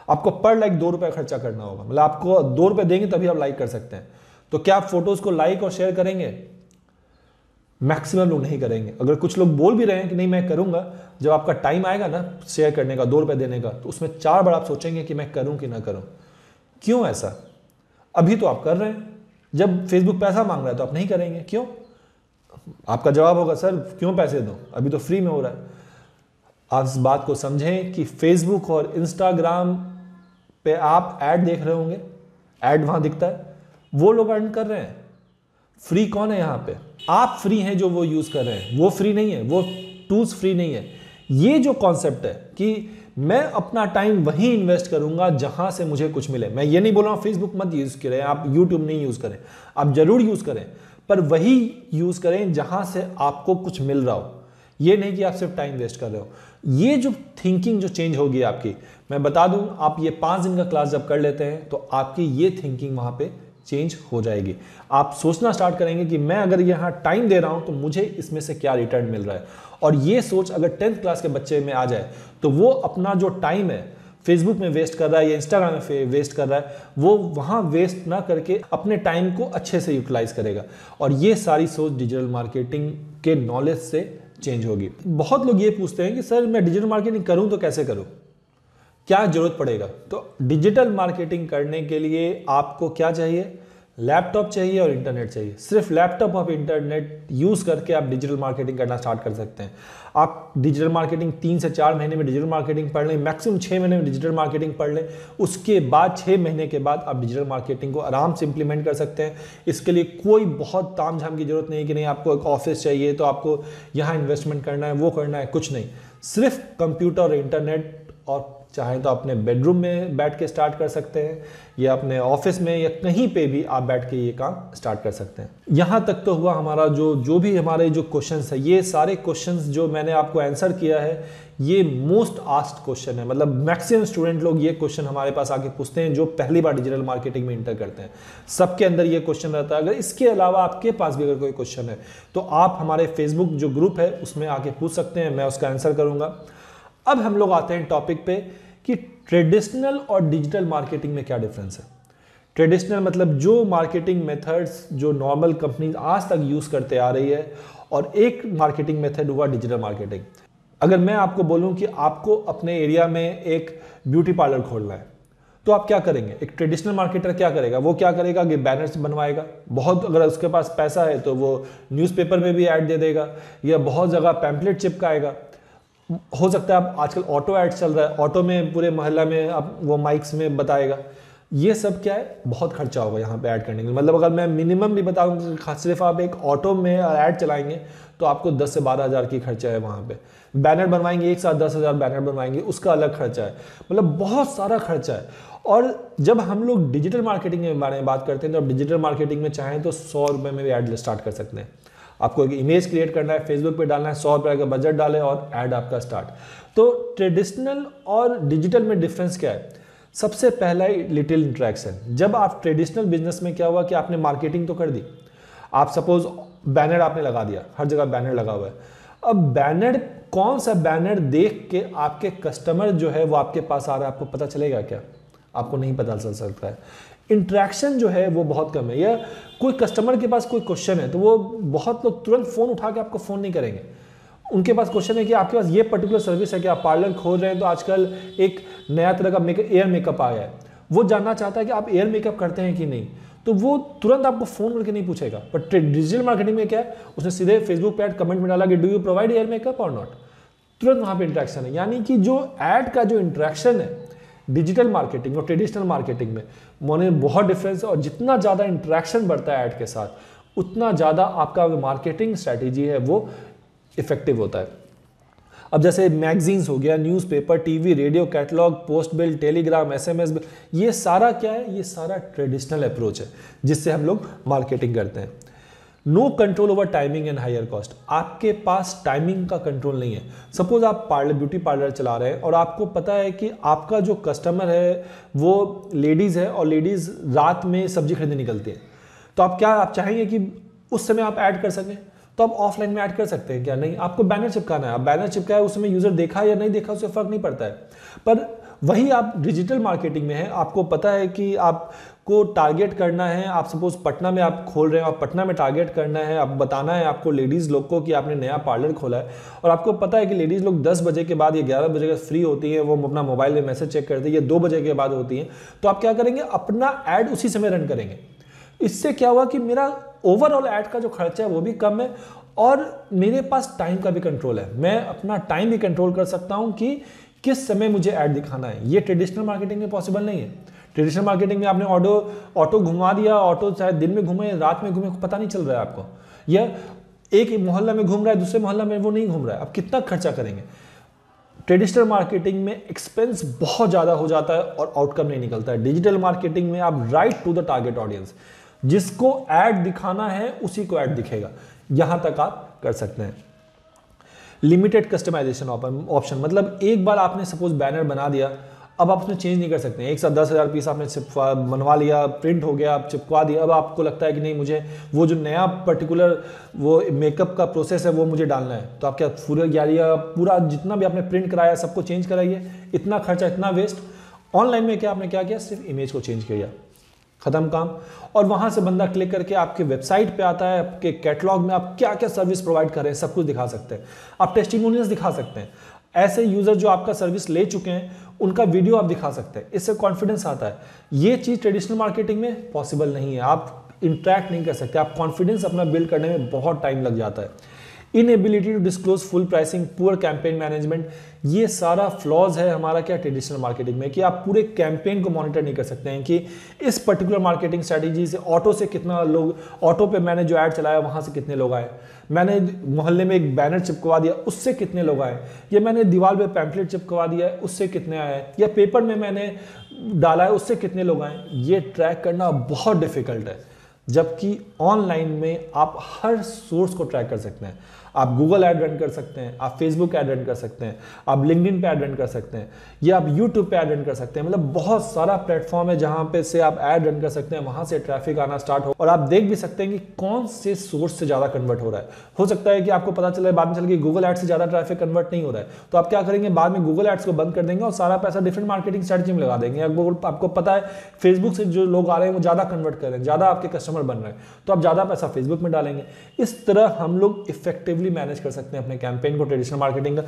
आपको पर लाइक 2 रुपये खर्चा करना होगा, मतलब आपको 2 रुपये देंगे तभी आप लाइक कर सकते हैं। तो क्या आप फोटोज को लाइक और शेयर करेंगे? मैक्सिमम लोग नहीं करेंगे। अगर कुछ लोग बोल भी रहे हैं कि नहीं मैं करूंगा, जब आपका टाइम आएगा ना शेयर करने का, 2 रुपये देने का, तो उसमें 4 बार आप सोचेंगे कि मैं करूं कि ना करूं। क्यों ऐसा? अभी तो आप कर रहे हैं, जब फेसबुक पैसा मांग रहा है तो आप नहीं करेंगे, क्यों? आपका जवाब होगा सर क्यों पैसे दूं, अभी तो फ्री में हो रहा है। आप इस बात को समझें कि फेसबुक और इंस्टाग्राम पे आप ऐड देख रहे होंगे, ऐड वहां दिखता है, वो लोग अर्न कर रहे हैं। फ्री कौन है यहाँ पे? आप फ्री हैं जो वो यूज कर रहे हैं, वो फ्री नहीं है, वो टूल्स फ्री नहीं है। ये जो कॉन्सेप्ट है कि मैं अपना टाइम वहीं इन्वेस्ट करूंगा जहां से मुझे कुछ मिले। मैं ये नहीं बोल रहा हूं फेसबुक मत यूज करें, आप यूट्यूब नहीं यूज करें, आप जरूर यूज करें, पर वही यूज करें जहां से आपको कुछ मिल रहा हो। ये नहीं कि आप सिर्फ टाइम वेस्ट कर रहे हो। ये जो थिंकिंग जो चेंज होगी आपकी, मैं बता दूं, आप ये 5 दिन का क्लास जब कर लेते हैं तो आपकी ये थिंकिंग वहां पे चेंज हो जाएगी। आप सोचना स्टार्ट करेंगे कि मैं अगर यहाँ टाइम दे रहा हूँ तो मुझे इसमें से क्या रिटर्न मिल रहा है। और ये सोच अगर 10th क्लास के बच्चे में आ जाए तो वो अपना जो टाइम है फेसबुक में वेस्ट कर रहा है या इंस्टाग्राम में वेस्ट कर रहा है, वो वहाँ वेस्ट ना करके अपने टाइम को अच्छे से यूटिलाइज करेगा। और ये सारी सोच डिजिटल मार्केटिंग के नॉलेज से चेंज होगी। बहुत लोग ये पूछते हैं कि सर मैं डिजिटल मार्केटिंग करूँ तो कैसे करूँ, क्या जरूरत पड़ेगा। तो डिजिटल मार्केटिंग करने के लिए आपको क्या चाहिए, लैपटॉप चाहिए और इंटरनेट चाहिए। सिर्फ लैपटॉप और इंटरनेट यूज़ करके आप डिजिटल मार्केटिंग करना स्टार्ट कर सकते हैं। आप डिजिटल मार्केटिंग 3 से 4 महीने में डिजिटल मार्केटिंग पढ़ लें, मैक्सिमम 6 महीने में डिजिटल मार्केटिंग पढ़ लें। उसके बाद 6 महीने के बाद आप डिजिटल मार्केटिंग को आराम से इंप्लीमेंट कर सकते हैं। इसके लिए कोई बहुत ताम झाम की जरूरत नहीं कि नहीं आपको एक ऑफिस चाहिए तो आपको यहाँ इन्वेस्टमेंट करना है, वो करना है, कुछ नहीं। सिर्फ कंप्यूटर और इंटरनेट, और चाहे तो अपने बेडरूम में बैठ के स्टार्ट कर सकते हैं या अपने ऑफिस में या कहीं पे भी आप बैठ के ये काम स्टार्ट कर सकते हैं। यहाँ तक तो हुआ हमारा जो भी हमारे जो क्वेश्चंस है, ये सारे क्वेश्चंस जो मैंने आपको आंसर किया है ये मोस्ट आस्क्ड क्वेश्चन है। मतलब मैक्सिमम स्टूडेंट लोग ये क्वेश्चन हमारे पास आके पूछते हैं जो पहली बार डिजिटल मार्केटिंग में इंटर करते हैं। सबके अंदर ये क्वेश्चन रहता है। अगर इसके अलावा आपके पास भी अगर कोई क्वेश्चन है तो आप हमारे फेसबुक जो ग्रुप है उसमें आके पूछ सकते हैं, मैं उसका आंसर करूँगा। अब हम लोग आते हैं टॉपिक पे कि ट्रेडिशनल और डिजिटल मार्केटिंग में क्या डिफरेंस है। ट्रेडिशनल मतलब जो मार्केटिंग मेथड्स जो नॉर्मल कंपनीज आज तक यूज करते आ रही है, और एक मार्केटिंग मेथड हुआ डिजिटल मार्केटिंग। अगर मैं आपको बोलूं कि आपको अपने एरिया में एक ब्यूटी पार्लर खोलना है तो आप क्या करेंगे। एक ट्रेडिशनल मार्केटर क्या करेगा, वो क्या करेगा कि बैनर्स बनवाएगा। बहुत अगर उसके पास पैसा है तो वो न्यूज़पेपर में भी ऐड दे देगा या बहुत जगह पैम्पलेट चिपकाएगा। हो सकता है आप आजकल ऑटो ऐड चल रहा है, ऑटो में पूरे मोहल्ला में आप वो माइक्स में बताएगा। ये सब क्या है, बहुत खर्चा होगा यहाँ पे ऐड करने के लिए। मतलब अगर मैं मिनिमम भी बताऊँ सिर्फ आप एक ऑटो में ऐड चलाएंगे तो आपको 10 से 12 हज़ार की खर्चा है। वहाँ पे बैनर बनवाएंगे, एक साथ 10,000 बैनर बनवाएंगे, उसका अलग खर्चा है। मतलब बहुत सारा खर्चा है। और जब हम लोग डिजिटल मार्केटिंग के बारे में बात करते हैं तो आप डिजिटल मार्केटिंग में चाहें तो 100 रुपये में भी ऐड स्टार्ट कर सकते हैं। आपको एक इमेज क्रिएट करना है, फेसबुक पे डालना है, 100 रुपये का बजट डालें और ऐड आपका स्टार्ट। तो ट्रेडिशनल और डिजिटल में डिफरेंस क्या है। सबसे पहला लिटिल इंट्रैक्शन। जब आप ट्रेडिशनल बिजनेस में क्या हुआ कि आपने मार्केटिंग तो कर दी, आप सपोज बैनर आपने लगा दिया, हर जगह बैनर लगा हुआ है। अब बैनर, कौन सा बैनर देख के आपके कस्टमर जो है वो आपके पास आ रहा है, आपको पता चलेगा क्या? आपको नहीं पता चल सकता है। इंट्रैक्शन जो है वो बहुत कम है। या कोई कस्टमर के पास कोई क्वेश्चन है तो वो बहुत लोग तुरंत फोन उठा के आपको फोन नहीं करेंगे। उनके पास क्वेश्चन है कि आपके पास ये पर्टिकुलर सर्विस है कि आप पार्लर खोल रहे हैं तो आजकल एक नया तरह का एयर मेकअप आया है, वो जानना चाहता है कि आप एयर मेकअप करते हैं कि नहीं। तो वो तुरंत आपको फोन करके नहीं पूछेगा। बट डिजिटल मार्केटिंग में क्या है, उसने सीधे फेसबुक पे कमेंट में डाला कि do you provide air makeup और नॉट। तुरंत वहां पे इंट्रैक्शन है। यानी कि जो ऐड का जो इंट्रैक्शन है डिजिटल मार्केटिंग और ट्रेडिशनल मार्केटिंग में बहुत डिफरेंस है। और जितना ज़्यादा इंट्रैक्शन बढ़ता है ऐड के साथ उतना ज़्यादा आपका मार्केटिंग स्ट्रैटेजी है वो इफेक्टिव होता है। अब जैसे मैगजीन्स हो गया, newspaper, TV, radio, catalogue, post bill, Telegram, SMS bill, ये सारा क्या है, ये सारा ट्रेडिशनल अप्रोच है जिससे हम लोग मार्केटिंग करते हैं। No control over timing and higher cost. आपके पास टाइमिंग का कंट्रोल नहीं है। सपोज आप ब्यूटी पार्लर चला रहे हैं और आपको पता है कि आपका जो कस्टमर है वो लेडीज़ है और लेडीज़ रात में सब्जी खरीदने निकलती है। तो आप चाहेंगे कि उस समय आप ऐड कर सकें, तो आप ऑफलाइन में ऐड कर सकते हैं क्या? नहीं, आपको बैनर चिपकाना है। आप बैनर चिपकाए, उस समय यूजर देखा या नहीं देखा उससे फर्क नहीं पड़ता है। पर वही आप डिजिटल मार्केटिंग में है, आपको पता है कि आपको टारगेट करना है। आप सपोज पटना में आप खोल रहे हैं और पटना में टारगेट करना है, आप बताना है आपको लेडीज़ लोग को कि आपने नया पार्लर खोला है। और आपको पता है कि लेडीज़ लोग 10 बजे के बाद या 11 बजे के फ्री होती है, वो अपना मोबाइल में मैसेज चेक करती है, ये 2 बजे के बाद होती है। तो आप क्या करेंगे, अपना ऐड उसी समय रन करेंगे। इससे क्या हुआ कि मेरा ओवरऑल ऐड का जो खर्चा है वो भी कम है और मेरे पास टाइम का भी कंट्रोल है। मैं अपना टाइम भी कंट्रोल कर सकता हूं कि किस समय मुझे ऐड दिखाना है। ये ट्रेडिशनल मार्केटिंग में पॉसिबल नहीं है। ट्रेडिशनल मार्केटिंग में आपने ऑटो घुमा दिया, ऑटो चाहे दिन में घूमे रात में घूमे पता नहीं चल रहा है आपको, या एक मोहल्ला में घूम रहा है दूसरे मोहल्ला में वो नहीं घूम रहा है। आप कितना खर्चा करेंगे? ट्रेडिशनल मार्केटिंग में एक्सपेंस बहुत ज़्यादा हो जाता है और आउटकम नहीं निकलता है। डिजिटल मार्केटिंग में आप right to the target audience, जिसको ऐड दिखाना है उसी को ऐड दिखेगा। यहां तक आप कर सकते हैं। लिमिटेड कस्टमाइजेशन ऑप्शन, मतलब एक बार आपने सपोज बैनर बना दिया, अब आप उसमें चेंज नहीं कर सकते हैं। एक साथ 10,000 पीस आपने बनवा लिया, प्रिंट हो गया, आप चिपकवा दिया, अब आपको लगता है कि नहीं मुझे वो जो नया पर्टिकुलर वो मेकअप का प्रोसेस है वो मुझे डालना है, तो आप क्या पूरा जितना भी आपने प्रिंट कराया सबको चेंज कराइए, इतना खर्चा, इतना वेस्ट। ऑनलाइन में क्या आपने क्या किया, सिर्फ इमेज को चेंज किया, खत्म काम। और वहां से बंदा क्लिक करके आपके वेबसाइट पे आता है, आपके कैटलॉग में आप क्या क्या सर्विस प्रोवाइड कर रहे हैं सब कुछ दिखा सकते हैं, आप टेस्टिमोनियल्स दिखा सकते हैं, ऐसे यूजर जो आपका सर्विस ले चुके हैं उनका वीडियो आप दिखा सकते हैं, इससे कॉन्फिडेंस आता है। ये चीज ट्रेडिशनल मार्केटिंग में पॉसिबल नहीं है, आप इंटरेक्ट नहीं कर सकते, आप कॉन्फिडेंस अपना बिल्ड करने में बहुत टाइम लग जाता है। Inability to disclose full pricing, poor campaign management, ये सारा फ्लॉज है हमारा क्या ट्रेडिशनल मार्केटिंग में, कि आप पूरे कैंपेन को मॉनिटर नहीं कर सकते हैं कि इस पर्टिकुलर मार्केटिंग स्ट्रैटेजी से ऑटो से कितना लोग, ऑटो पे मैंने जो ऐड चलाया वहां से कितने लोग आए, मैंने मोहल्ले में एक बैनर चिपकवा दिया उससे कितने लोग आए, या मैंने दीवार पे पैम्पलेट चिपकवा दिया है उससे कितने आए, या पेपर में मैंने डाला है उससे कितने लोग आए। ये ट्रैक करना बहुत डिफिकल्ट है, जबकि ऑनलाइन में आप हर सोर्स को ट्रैक कर सकते हैं। आप गूगल ऐड रन कर सकते हैं, आप फेसबुक ऐड रन कर सकते हैं, आप लिंक्डइन पे ऐड रन कर सकते हैं, या आप यूट्यूब पे ऐड रन कर सकते हैं। मतलब बहुत सारा प्लेटफॉर्म है जहां पे से आप ऐड रन कर सकते हैं, वहां से ट्रैफिक आना स्टार्ट हो, और आप देख भी सकते हैं कि कौन से सोर्स से ज्यादा कन्वर्ट हो रहा है। हो सकता है कि आपको पता चले बाद में चल के गूगल एड से ज्यादा ट्रैफिक कन्वर्ट नहीं हो रहा है, तो आप क्या करेंगे, बाद में गूगल एड्स को बंद कर देंगे और सारा पैसा डिफरेंट मार्केटिंग स्ट्रेटजी में लगा देंगे। आपको पता है फेसबुक से जो लोग आ रहे हैं वो ज्यादा कन्वर्ट कर रहे हैं, ज्यादा आपके कस्टमर बन रहे हैं, तो आप ज्यादा पैसा फेसबुक में डालेंगे। इस तरह हम लोग इफेक्टिवली मैनेज कर सकते हैं अपने कैंपेन को ट्रेडिशनल मार्केटिंग का।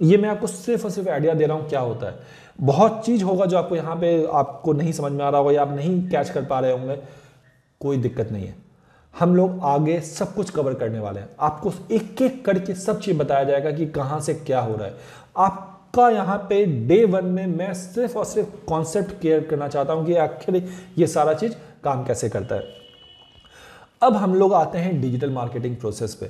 ये मैं आपको सिर्फ और सिर्फ आइडिया दे रहा हूं क्या होता है। बहुत चीज होगा जो आपको यहाँ पे आपको नहीं समझ में आ रहा होगा या आप नहीं कैच कर पा रहे होंगे, कोई दिक्कत नहीं है, हम लोग आगे सब कुछ कवर करने वाले हैं। आपको एक एक करके सब चीज बताया जाएगा कि कहां से क्या हो रहा है। आपका यहाँ पे डे 1 में मैं सिर्फ और सिर्फ कॉन्सेप्ट क्लियर करना चाहता हूं कि आखिर ये सारा चीज काम कैसे करता है। अब हम लोग आते हैं डिजिटल मार्केटिंग प्रोसेस पे।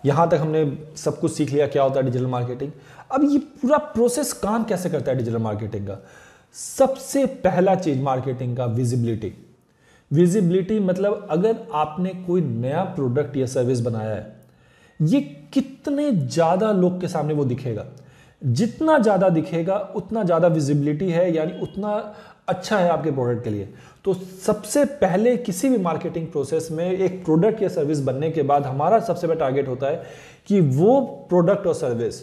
यहां तक हमने सब कुछ सीख लिया क्या होता है डिजिटल मार्केटिंग। अब ये पूरा प्रोसेस काम कैसे करता है डिजिटल मार्केटिंग का। सबसे पहला चीज मार्केटिंग का विजिबिलिटी। विजिबिलिटी मतलब अगर आपने कोई नया प्रोडक्ट या सर्विस बनाया है, ये कितने ज्यादा लोग के सामने वो दिखेगा। जितना ज्यादा दिखेगा उतना ज्यादा विजिबिलिटी है, यानी उतना अच्छा है आपके प्रोडक्ट के लिए। तो सबसे पहले किसी भी मार्केटिंग प्रोसेस में एक प्रोडक्ट या सर्विस बनने के बाद हमारा सबसे बड़ा टारगेट होता है कि वो प्रोडक्ट और सर्विस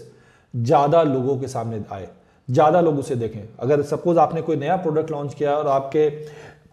ज्यादा लोगों के सामने आए, ज्यादा लोग उसे देखें। अगर सपोज आपने कोई नया प्रोडक्ट लॉन्च किया और आपके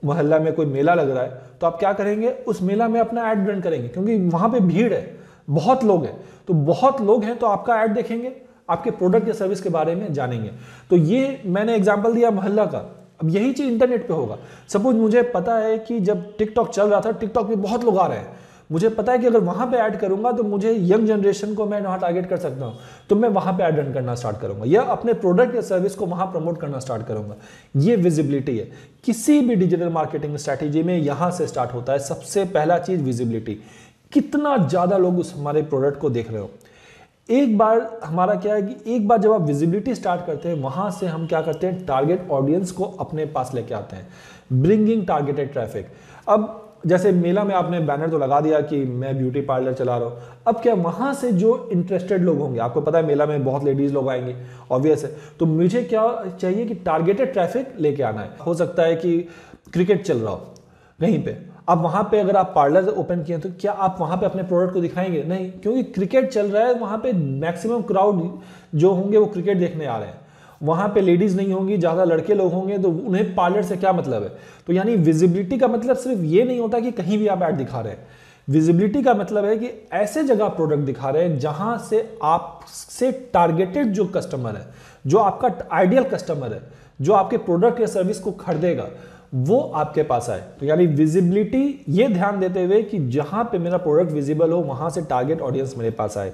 मोहल्ला में कोई मेला लग रहा है, तो आप क्या करेंगे, उस मेला में अपना ऐड रन करेंगे, क्योंकि वहां पे भीड़ है, बहुत लोग हैं। तो बहुत लोग हैं तो आपका ऐड देखेंगे, आपके प्रोडक्ट या सर्विस के बारे में जानेंगे। तो ये मैंने एग्जांपल दिया मोहल्ला का। अब यही चीज इंटरनेट पे होगा। सपोज मुझे पता है कि जब टिकटॉक चल रहा था, टिकटॉक पे बहुत लोग आ रहे हैं, मुझे पता है कि अगर वहां पे ऐड करूंगा तो मुझे यंग जनरेशन को मैं वहां टारगेट कर सकता हूं, तो मैं वहां पे ऐड रन करना स्टार्ट करूंगा या अपने प्रोडक्ट या सर्विस को वहां प्रमोट करना स्टार्ट करूंगा। ये विजिबिलिटी है। किसी भी डिजिटल मार्केटिंग स्ट्रैटेजी में यहां से स्टार्ट होता है। सबसे पहला चीज विजिबिलिटी, कितना ज्यादा लोग उस हमारे प्रोडक्ट को देख रहे हो। एक बार हमारा क्या है कि एक बार जब आप विजिबिलिटी स्टार्ट करते हैं, वहां से हम क्या करते हैं, टारगेट ऑडियंस को अपने पास लेके आते हैं, ब्रिंगिंग टारगेटेड ट्रैफिक। अब जैसे मेला में आपने बैनर तो लगा दिया कि मैं ब्यूटी पार्लर चला रहा हूं, अब क्या वहां से जो इंटरेस्टेड लोग होंगे, आपको पता है मेला में बहुत लेडीज लोग आएंगे, ऑब्वियस है, तो मुझे क्या चाहिए कि टारगेटेड ट्रैफिक लेके आना है। हो सकता है कि क्रिकेट चल रहा हो कहीं पे, अब वहां पे अगर आप पार्लर ओपन किए तो क्या आप वहां पे अपने प्रोडक्ट को दिखाएंगे? नहीं, क्योंकि क्रिकेट चल रहा है, वहां पे मैक्सिमम क्राउड जो होंगे वो क्रिकेट देखने आ रहे हैं, वहां पे लेडीज नहीं होंगी, ज्यादा लड़के लोग होंगे, तो उन्हें पार्लर से क्या मतलब है। तो यानी विजिबिलिटी का मतलब सिर्फ ये नहीं होता कि कहीं भी आप ऐड दिखा रहे हैं। विजिबिलिटी का मतलब है कि ऐसे जगह प्रोडक्ट दिखा रहे हैं जहां से आपसे टारगेटेड जो कस्टमर है, जो आपका आइडियल कस्टमर है, जो आपके प्रोडक्ट या सर्विस को खरीदेगा, वो आपके पास आए। तो यानी विजिबिलिटी, ये ध्यान देते हुए कि जहां पे मेरा प्रोडक्ट विजिबल हो वहां से टारगेट ऑडियंस मेरे पास आए।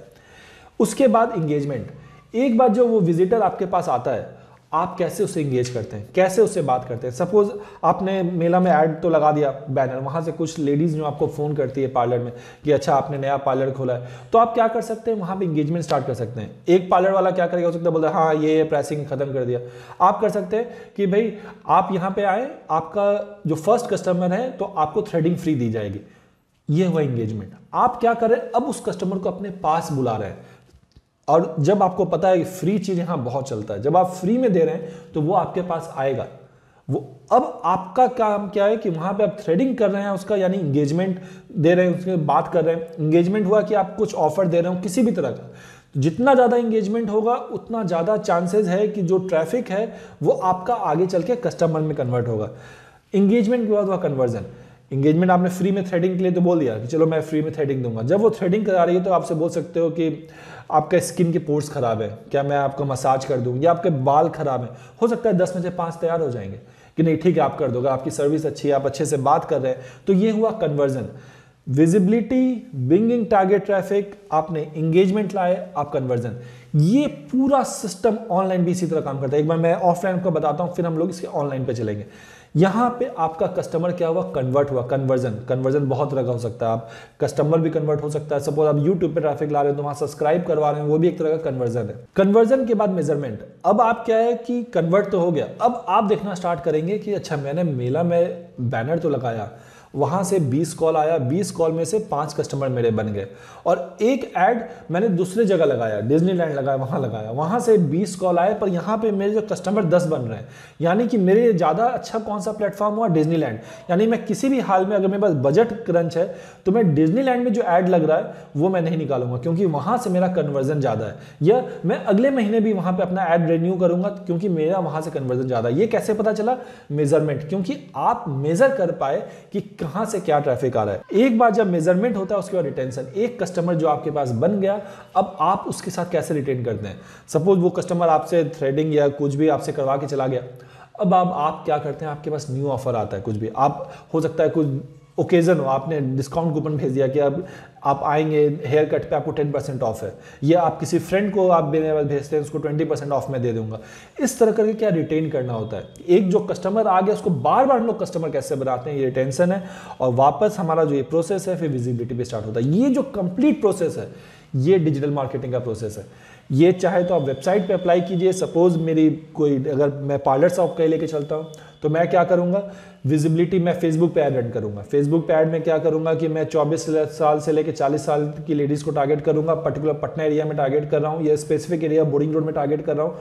उसके बाद इंगेजमेंट। एक बार जो वो विजिटर आपके पास आता है, आप कैसे उसे इंगेज करते हैं, कैसे उससे बात करते हैं। सपोज आपने मेला में ऐड तो लगा दिया बैनर, वहां से कुछ लेडीज जो आपको फोन करती है पार्लर में कि अच्छा आपने नया पार्लर खोला है, तो आप क्या कर सकते हैं, वहां पे इंगेजमेंट स्टार्ट कर सकते हैं। एक पार्लर वाला क्या करेगा, हो सकता है बोलता है हाँ ये प्राइसिंग खत्म कर दिया। आप कर सकते हैं कि भाई आप यहाँ पे आए, आपका जो फर्स्ट कस्टमर है तो आपको थ्रेडिंग फ्री दी जाएगी। ये हुआ इंगेजमेंट। आप क्या करें, अब उस कस्टमर को अपने पास बुला रहे हैं, और जब आपको पता है कि फ्री चीज यहां बहुत चलता है, जब आप फ्री में दे रहे हैं तो वो आपके पास आएगा। वो अब आपका काम क्या है कि वहां पे आप थ्रेडिंग कर रहे हैं उसका, यानी इंगेजमेंट दे रहे हैं, उसके बात कर रहे हैं। इंगेजमेंट हुआ कि आप कुछ ऑफर दे रहे हो किसी भी तरह का, जितना ज्यादा इंगेजमेंट होगा उतना ज्यादा चांसेस है कि जो ट्रैफिक है वो आपका आगे चल के कस्टमर में कन्वर्ट होगा। इंगेजमेंट के बाद हुआ कन्वर्जन। इंगेजमेंट आपने फ्री में थ्रेडिंग के लिए तो बोल दिया कि चलो मैं फ्री में थ्रेडिंग दूंगा। जब वो थ्रेडिंग करा रही है तो आपसे बोल सकते हो कि आपका स्किन के पोर्स खराब है, क्या मैं आपको मसाज कर दूं, या आपके बाल खराब है, हो सकता है 10 में से 5 तैयार हो जाएंगे कि नहीं ठीक है आप कर दोगे, आपकी सर्विस अच्छी है, आप अच्छे से बात कर रहे हैं। तो ये हुआ कन्वर्जन। विजिबिलिटी, बिंगिंग टारगेट ट्रैफिक, आपने इंगेजमेंट लाए, आप कन्वर्जन। ये पूरा सिस्टम ऑनलाइन भी इसी तरह काम करता है। एक बार मैं ऑफलाइन आपको बताता हूं, फिर हम लोग इसके ऑनलाइन पे चलेंगे। यहां पे आपका कस्टमर क्या हुआ, कन्वर्ट हुआ। कन्वर्जन बहुत तरह का हो सकता है, आप कस्टमर भी कन्वर्ट हो सकता है। सपोज आप यूट्यूब पे ट्रैफिक ला रहे हो तो वहां सब्सक्राइब करवा रहे हैं, वो भी एक तरह का कन्वर्जन है। कन्वर्जन के बाद मेजरमेंट। अब आप क्या है कि कन्वर्ट तो हो गया, अब आप देखना स्टार्ट करेंगे कि अच्छा मैंने मेला में बैनर तो लगाया, वहां से 20 कॉल आया, 20 कॉल में से 5 कस्टमर मेरे बन गए, और एक ऐड मैंने दूसरी जगह लगाया, डिज्नीलैंड लगाया, वहां से 20 कॉल आए, पर यहां पे मेरे जो कस्टमर 10 बन रहे हैं। यानी कि मेरे ज्यादा अच्छा कौन सा प्लेटफॉर्म हुआ, डिज्नीलैंड। यानी मैं किसी भी हाल में अगर मेरे पास बजट क्रंच है तो मैं डिज्नीलैंड में जो ऐड लग रहा है वो मैं नहीं निकालूंगा, क्योंकि वहां से मेरा कन्वर्जन ज्यादा है। या मैं अगले महीने भी वहां पे अपना ऐड रिन्यू करूंगा क्योंकि मेरा वहां से कन्वर्जन ज्यादा है। ये कैसे पता चला, मेजरमेंट, क्योंकि आप मेजर कर पाए कि कहां से क्या ट्रैफिक आ रहा है। एक बार जब मेजरमेंट होता है उसके बाद रिटेंशन। एक कस्टमर जो आपके पास बन गया, अब आप उसके साथ कैसे रिटेन करते हैं। सपोज वो कस्टमर आपसे थ्रेडिंग या कुछ भी आपसे करवा के चला गया, अब आप क्या करते हैं, आपके पास न्यू ऑफर आता है कुछ भी, आप हो सकता है कुछ ओकेजन हो, आपने डिस्काउंट कूपन भेज दिया कि अब आप आएंगे हेयर कट पे आपको 10% ऑफ है, या आप किसी फ्रेंड को आप भेजते हैं उसको 20% ऑफ में दे दूंगा। इस तरह करके क्या रिटेन करना होता है। एक जो कस्टमर आ गया उसको बार बार हम लोग कस्टमर कैसे बनाते हैं, ये रिटेंशन है। और वापस हमारा जो ये प्रोसेस है फिर विजिबिलिटी पे स्टार्ट होता है। ये जो कंप्लीट प्रोसेस है ये डिजिटल मार्केटिंग का प्रोसेस है। ये चाहे तो आप वेबसाइट पे अप्लाई कीजिए। सपोज मेरी कोई, अगर मैं पार्लर शॉप का लेके चलता हूँ तो मैं क्या करूंगा, विजिबिलिटी मैं फेसबुक पे ऐड रन करूंगा। फेसबुक पे ऐड में क्या करूंगा कि मैं 24 साल से लेकर 40 साल की लेडीज को टारगेट करूंगा। पर्टिकुलर पटना एरिया में टारगेट कर रहा हूँ, या स्पेसिफिक एरिया बोरिंग रोड में टारगेट कर रहा हूँ।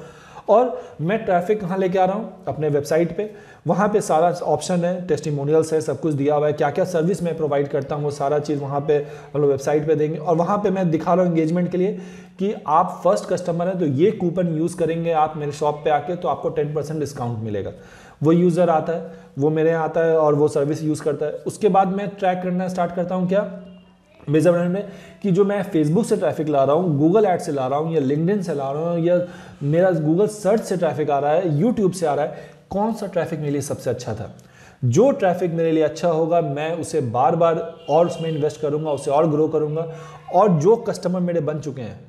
और मैं ट्रैफिक कहाँ लेके आ रहा हूँ, अपने वेबसाइट पे। वहाँ पे सारा ऑप्शन है, टेस्टिमोनियल्स है, सब कुछ दिया हुआ है, क्या क्या सर्विस मैं प्रोवाइड करता हूँ वो सारा चीज़ वहाँ पे हम लोग वेबसाइट पे देंगे। और वहाँ पे मैं दिखा रहा हूँ एंगेजमेंट के लिए कि आप फर्स्ट कस्टमर हैं तो ये कूपन यूज़ करेंगे आप मेरे शॉप पे आके तो आपको 10% डिस्काउंट मिलेगा। वो यूज़र आता है, वो मेरे यहाँ आता है और वो सर्विस यूज़ करता है। उसके बाद मैं ट्रैक करना स्टार्ट करता हूँ क्या, मेजरमेंट में, कि जो मैं फेसबुक से ट्रैफिक ला रहा हूँ, गूगल ऐड से ला रहा हूँ, या लिंक्डइन से ला रहा हूँ, या मेरा गूगल सर्च से ट्रैफिक आ रहा है, यूट्यूब से आ रहा है, कौन सा ट्रैफिक मेरे लिए सबसे अच्छा था। जो ट्रैफिक मेरे लिए अच्छा होगा मैं उसे बार बार और उसमें इन्वेस्ट करूंगा, उसे और ग्रो करूंगा। और जो कस्टमर मेरे बन चुके हैं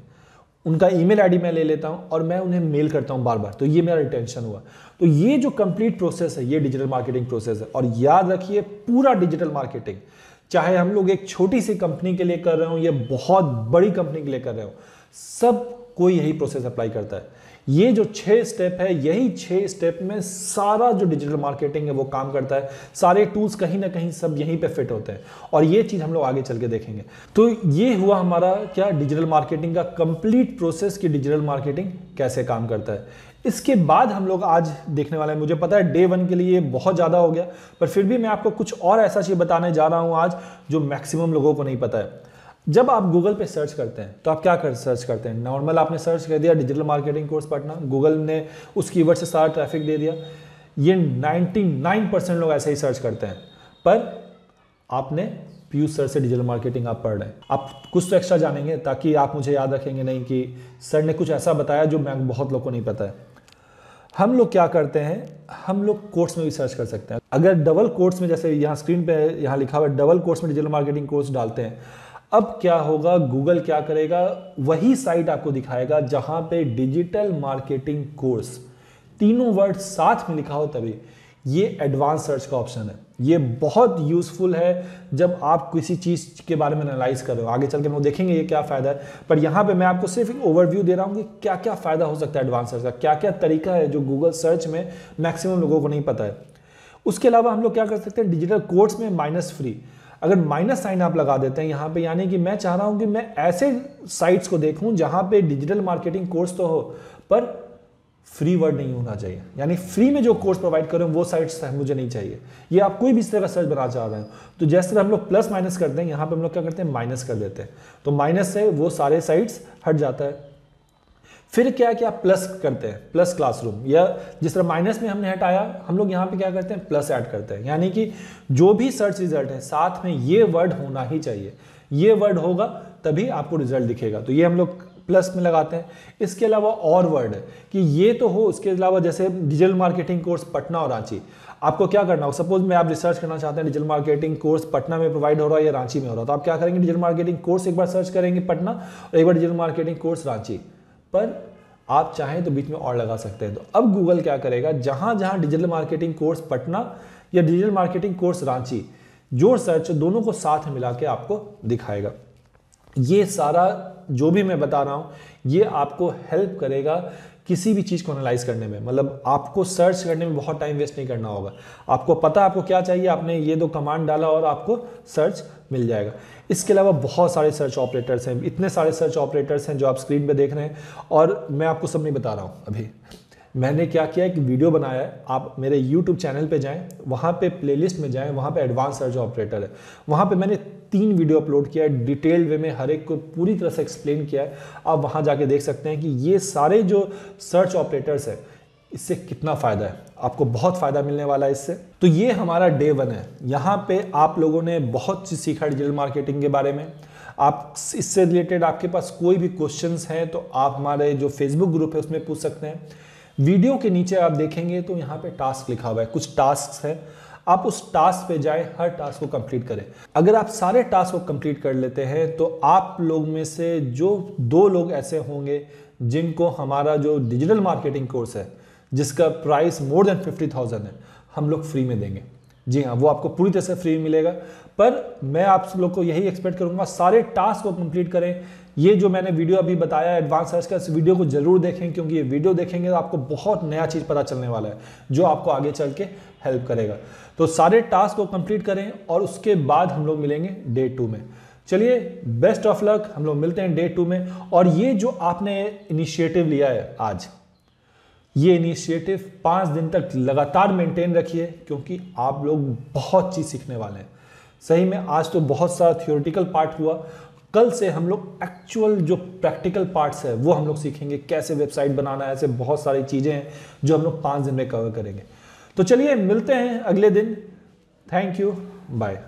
उनका ईमेल आईडी मैं ले लेता हूं और मैं उन्हें मेल करता हूं बार बार, तो ये मेरा रिटेंशन हुआ। तो ये जो कंप्लीट प्रोसेस है ये डिजिटल मार्केटिंग प्रोसेस है। और याद रखिए पूरा डिजिटल मार्केटिंग, चाहे हम लोग एक छोटी सी कंपनी के लिए कर रहे हो या बहुत बड़ी कंपनी के लिए कर रहे हो, सब कोई यही प्रोसेस अप्लाई करता है। ये जो 6 स्टेप है, यही 6 स्टेप में सारा जो डिजिटल मार्केटिंग है वो काम करता है। सारे टूल्स कहीं ना कहीं सब यहीं पे फिट होते हैं और ये चीज हम लोग आगे चल के देखेंगे। तो ये हुआ हमारा क्या, डिजिटल मार्केटिंग का कंप्लीट प्रोसेस की डिजिटल मार्केटिंग कैसे काम करता है। इसके बाद हम लोग आज देखने वाले हैं, मुझे पता है डे 1 के लिए बहुत ज्यादा हो गया, पर फिर भी मैं आपको कुछ और ऐसा चीज बताने जा रहा हूं आज जो मैक्सिमम लोगों को नहीं पता है। जब आप गूगल पे सर्च करते हैं तो आप क्या सर्च करते हैं, नॉर्मल आपने सर्च कर दिया digital marketing course Patna, Google ने उस कीवर्ड से सारा ट्रैफिक दे दिया। ये 99% लोग ऐसे ही सर्च करते हैं। पर आपने पीयूष सर से डिजिटल मार्केटिंग आप पढ़ रहे हैं, आप कुछ तो एक्स्ट्रा जानेंगे ताकि आप मुझे याद रखेंगे नहीं कि सर ने कुछ ऐसा बताया जो मैं बहुत लोगों को नहीं पता है। हम लोग क्या करते हैं, हम लोग कोर्स में भी सर्च कर सकते हैं। अगर डबल कोर्स में, जैसे यहाँ स्क्रीन पे यहाँ लिखा हुआ है डबल कोर्स में डिजिटल मार्केटिंग कोर्स डालते हैं, अब क्या होगा, गूगल क्या करेगा, वही साइट आपको दिखाएगा जहां पे डिजिटल मार्केटिंग कोर्स तीनों वर्ड साथ में लिखा हो। तभी ये एडवांस सर्च का ऑप्शन है, ये बहुत यूजफुल है जब आप किसी चीज के बारे में एनालाइज कर रहे हो। आगे चल के हम देखेंगे ये क्या फायदा है, पर यहां पे मैं आपको सिर्फ एक ओवरव्यू दे रहा हूं कि क्या क्या फायदा हो सकता है एडवांस सर्च का, क्या क्या तरीका है जो गूगल सर्च में मैक्सिमम लोगों को नहीं पता है। उसके अलावा हम लोग क्या कर सकते हैं, डिजिटल कोर्स में माइनस फ्री। अगर माइनस साइन आप लगा देते हैं यहाँ पे, यानी कि मैं चाह रहा हूँ कि मैं ऐसे साइट्स को देखूँ जहाँ पे डिजिटल मार्केटिंग कोर्स तो हो पर फ्री वर्ड नहीं होना चाहिए, यानी फ्री में जो कोर्स प्रोवाइड करें वो साइट्स मुझे नहीं चाहिए। ये आप कोई भी इस तरह का सर्च बनाना चाह रहे हैं तो जैसे तरह हम लोग प्लस माइनस करते हैं, यहाँ पे हम लोग क्या करते हैं माइनस कर देते हैं, तो माइनस से वो सारे साइट्स हट जाता है। फिर क्या है कि आप प्लस करते हैं, प्लस क्लासरूम, या जिस तरह माइनस में हमने हटाया हम लोग यहाँ पे क्या करते हैं प्लस ऐड करते हैं, यानी कि जो भी सर्च रिजल्ट है साथ में ये वर्ड होना ही चाहिए, ये वर्ड होगा तभी आपको रिजल्ट दिखेगा। तो ये हम लोग प्लस में लगाते हैं। इसके अलावा और वर्ड है कि ये तो हो, उसके अलावा जैसे डिजिटल मार्केटिंग कोर्स पटना और रांची, आपको क्या करना हो, सपोज में आप रिसर्च करना चाहते हैं डिजिटल मार्केटिंग कोर्स पटना में प्रोवाइड हो रहा है या रांची में हो रहा है, तो आप क्या करेंगे डिजिटल मार्केटिंग कोर्स एक बार सर्च करेंगे पटना और एक बार डिजिटल मार्केटिंग कोर्स रांची, पर आप चाहें तो बीच में और लगा सकते हैं। तो अब गूगल क्या करेगा, जहां जहां डिजिटल मार्केटिंग कोर्स पटना या डिजिटल मार्केटिंग कोर्स रांची जो सर्च दोनों को साथ में मिला के आपको दिखाएगा। ये सारा जो भी मैं बता रहा हूं ये आपको हेल्प करेगा किसी भी चीज को एनालाइज करने में, मतलब आपको सर्च करने में बहुत टाइम वेस्ट नहीं करना होगा। आपको पता आपको क्या चाहिए, आपने ये दो कमांड डाला और आपको सर्च मिल जाएगा। इसके अलावा बहुत सारे सर्च ऑपरेटर्स हैं, इतने सारे सर्च ऑपरेटर्स हैं जो आप स्क्रीन पे देख रहे हैं, और मैं आपको सब नहीं बता रहा हूँ। अभी मैंने क्या किया, एक वीडियो बनाया है, आप मेरे YouTube चैनल पे जाएं, वहाँ पे प्लेलिस्ट में जाएं, वहाँ पे एडवांस सर्च ऑपरेटर है, वहाँ पे मैंने 3 वीडियो अपलोड किया है, डिटेल्ड वे में हर एक को पूरी तरह से एक्सप्लेन किया है। आप वहाँ जाके देख सकते हैं कि ये सारे जो सर्च ऑपरेटर्स है इससे कितना फ़ायदा है, आपको बहुत फ़ायदा मिलने वाला है इससे। तो ये हमारा डे 1 है। यहाँ पे आप लोगों ने बहुत चीज़ सीखा डिजिटल मार्केटिंग के बारे में। आप इससे रिलेटेड आपके पास कोई भी क्वेश्चंस हैं तो आप हमारे जो फेसबुक ग्रुप है उसमें पूछ सकते हैं। वीडियो के नीचे आप देखेंगे तो यहाँ पे टास्क लिखा हुआ है, कुछ टास्क है, आप उस टास्क पे जाएं, हर टास्क को कंप्लीट करें। अगर आप सारे टास्क को कंप्लीट कर लेते हैं तो आप लोग में से जो 2 लोग ऐसे होंगे जिनको हमारा जो डिजिटल मार्केटिंग कोर्स है जिसका प्राइस मोर देन 50,000 है, हम लोग फ्री में देंगे। जी हाँ, वो आपको पूरी तरह से फ्री मिलेगा, पर मैं आप लोग को यही एक्सपेक्ट करूंगा सारे टास्क को कंप्लीट करें। ये जो मैंने वीडियो अभी बताया एडवांस सर्च का, इस वीडियो को जरूर देखें, क्योंकि ये वीडियो देखेंगे तो आपको बहुत नया चीज़ पता चलने वाला है जो आपको आगे चल के हेल्प करेगा। तो सारे टास्क को कंप्लीट करें और उसके बाद हम लोग मिलेंगे डे 2 में। चलिए, बेस्ट ऑफ लक, हम लोग मिलते हैं डे 2 में। और ये जो आपने इनिशिएटिव लिया है आज, ये इनिशिएटिव 5 दिन तक लगातार मेंटेन रखिए, क्योंकि आप लोग बहुत चीज़ सीखने वाले हैं। सही में आज तो बहुत सारा थियोरेटिकल पार्ट हुआ, कल से हम लोग एक्चुअल जो प्रैक्टिकल पार्ट्स है वो हम लोग सीखेंगे, कैसे वेबसाइट बनाना है, ऐसे बहुत सारी चीज़ें हैं जो हम लोग 5 दिन में कवर करेंगे। तो चलिए मिलते हैं अगले दिन। Thank you, bye.